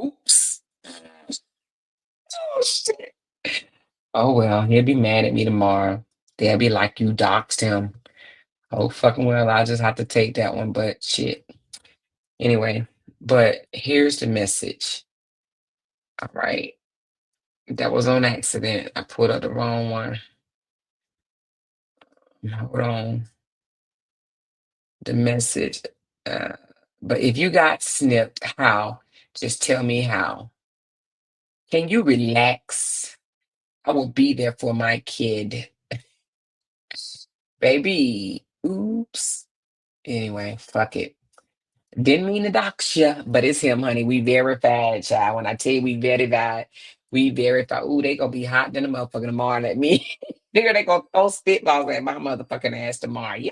[SPEAKER 2] Oops. Oh shit. Oh well, he'll be mad at me tomorrow. They'll be like, you doxed him. Oh fucking well, I just have to take that one, but shit. Anyway, but here's the message. All right. That was on accident. I pulled up the wrong one. Hold on. The message. Uh, but if you got snipped, how? Just tell me how. Can you relax? I will be there for my kid. Baby. Oops. Anyway, fuck it. Didn't mean to dox you, but it's him, honey. We verified, child. When I tell you we verified, we verified. Ooh, they gonna be hot than a motherfucker tomorrow at me. They gonna throw spitballs at my motherfucking ass tomorrow. Yo,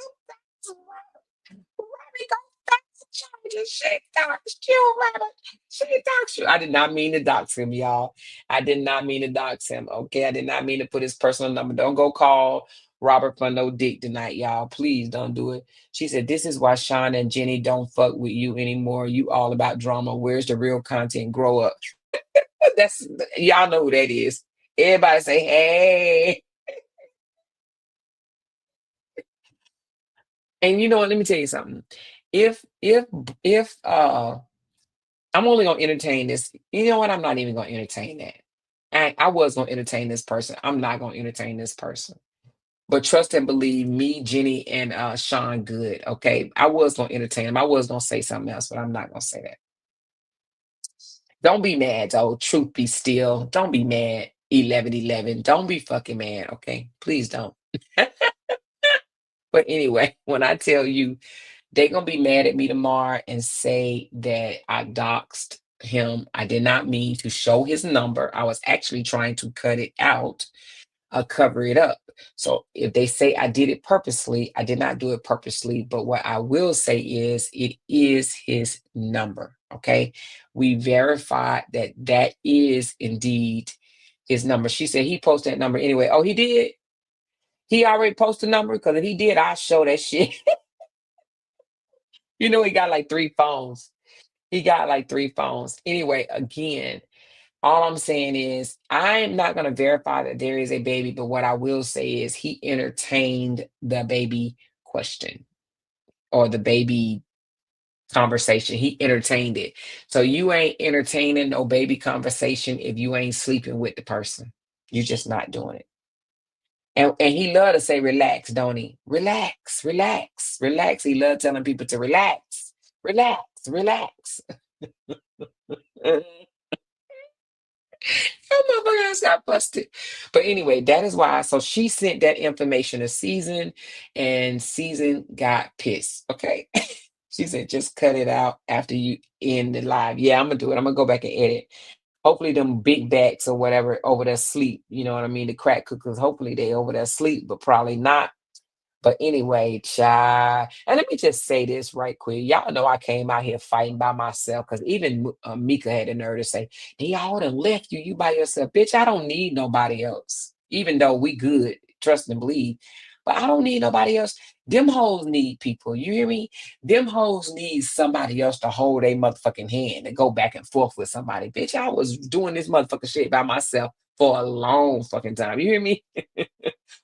[SPEAKER 2] Robbie, go back to Georgia. She doxed you, Robert. She doxed you. I did not mean to dox him, y'all. I did not mean to dox him. Okay, I did not mean to put his personal number. Don't go call Robert for no dick tonight, y'all. Please don't do it. She said, "This is why Sean and Jenny don't fuck with you anymore. You all about drama. Where's the real content? Grow up." That's y'all know who that is. Everybody say, "Hey." And you know what? Let me tell you something. If I'm only gonna entertain this. You know what? I'm not even gonna entertain that. I was gonna entertain this person. I'm not gonna entertain this person. But trust and believe me, Jenny and Sean good. Okay. I was gonna entertain him. I was gonna say something else, but I'm not gonna say that. Don't be mad, though. Truth be still. Don't be mad. 1111. Don't be fucking mad. Okay. Please don't. But anyway, when I tell you they gonna be mad at me tomorrow and say that I doxed him. I did not mean to show his number. I was actually trying to cut it out, cover it up. So if they say I did it purposely, I did not do it purposely. But what I will say is it is his number. Okay. We verified that that is indeed his number. She said he posted that number anyway. Oh, he did? He already posted the number? Because if he did, I'll show that shit. You know, he got like three phones. He got like three phones. Anyway, again, all I'm saying is I'm not going to verify that there is a baby, but what I will say is he entertained the baby question or the baby conversation. He entertained it. So you ain't entertaining no baby conversation if you ain't sleeping with the person. You're just not doing it. And he love to say relax, don't he? Relax, relax, relax. He love telling people to relax, relax, relax. Oh, motherfucker ass got busted. But anyway, that is why. So she sent that information to Season, and Season got pissed. Okay. She said, just cut it out after you end the live. Yeah, I'm gonna do it. I'm gonna go back and edit. Hopefully them big backs or whatever over there sleep. You know what I mean? The crack cookers, hopefully they over there sleep, but probably not. But anyway, child, and let me just say this right quick. Y'all know I came out here fighting by myself because even Mika had the nerve to say, they all done left you, you by yourself. Bitch, I don't need nobody else. Even though we good, trust and believe. But I don't need nobody else. Them hoes need people. You hear me? Them hoes need somebody else to hold a motherfucking hand and go back and forth with somebody. Bitch, I was doing this motherfucking shit by myself for a long fucking time. You hear me?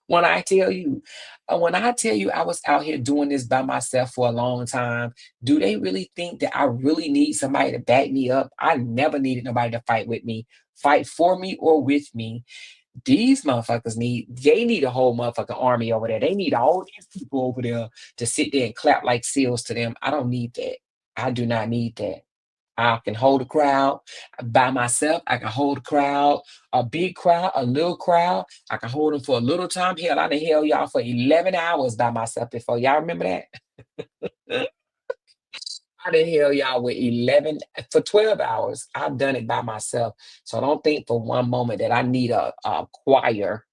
[SPEAKER 2] When I tell you, when I tell you I was out here doing this by myself for a long time, do they really think that I really need somebody to back me up? I never needed nobody to fight with me, fight for me or with me. These motherfuckers they need a whole motherfucking army over there. They need all these people over there to sit there and clap like seals to them. I don't need that. I do not need that. I can hold a crowd by myself. I can hold a crowd, a big crowd, a little crowd. I can hold them for a little time. Hell, I done held y'all for 11 hours by myself before. Y'all remember that? I done held y'all with 11 for 12 hours. I've done it by myself. So don't think for one moment that I need a choir.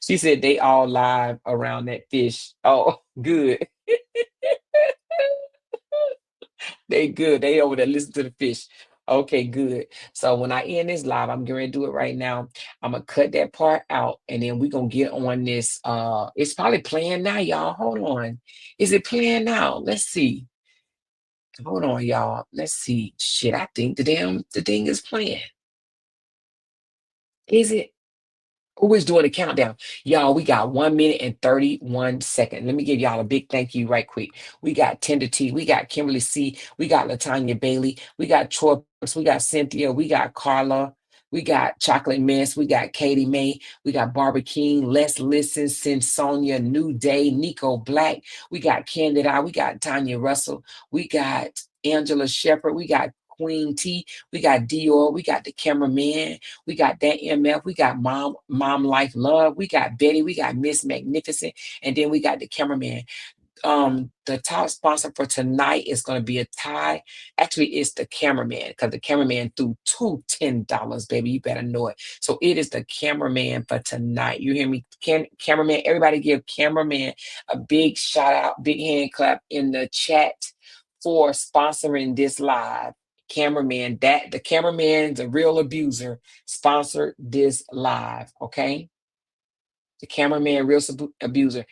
[SPEAKER 2] She said they all live around that fish. Oh, good. They good. They over there listen to the fish. Okay, good. So when I end this live, I'm going to do it right now. I'm gonna cut that part out, and then we're gonna get on this. It's probably playing now, y'all. Hold on. Is it playing now? Let's see. Hold on, y'all. Let's see. Shit, I think the thing is playing. Is it? Who is doing the countdown? Y'all, we got 1 minute and 31 seconds. Let me give y'all a big thank you right quick. We got Tender T, we got Kimberly C, we got Latanya Bailey, we got Troy, we got Cynthia, we got Carla, we got Chocolate Miss, we got Katie May, we got Barbara King, Let's Listen, Sin Sonia, New Day, Nico Black, we got Candid Eye, we got Tanya Russell, we got Angela Shepherd, we got Queen T, we got Dior, we got the cameraman, we got that MF, we got Mom Life Love, we got Betty, we got Miss Magnificent, and then we got the cameraman. The top sponsor for tonight is going to be a tie. Actually, it's the cameraman, because the cameraman threw two $10, baby. You better know it. So it is the cameraman for tonight. You hear me? Cameraman, everybody give cameraman a big shout out, big hand clap in the chat for sponsoring this live. Cameraman, that the cameraman's a real abuser, sponsored this live. Okay, the cameraman, real abuser.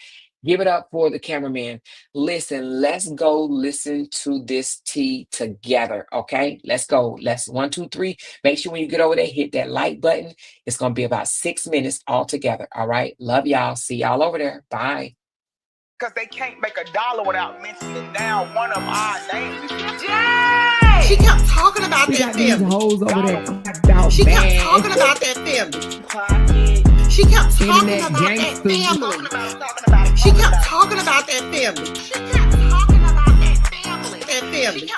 [SPEAKER 2] Give it up for the cameraman. Listen, let's go listen to this tea together. Okay, let's go. Let's 1, 2, 3. Make sure when you get over there, hit that like button. It's gonna be about 6 minutes all together. All right, love y'all. See y'all over there. Bye.
[SPEAKER 4] Because they can't make a dollar without mentioning down one of our names.
[SPEAKER 5] Yay! She kept talking about that family.
[SPEAKER 2] Hoes over there.
[SPEAKER 5] She kept talking about that family. She kept talking about that family. She kept talking about that family. She kept talking about that family. That family.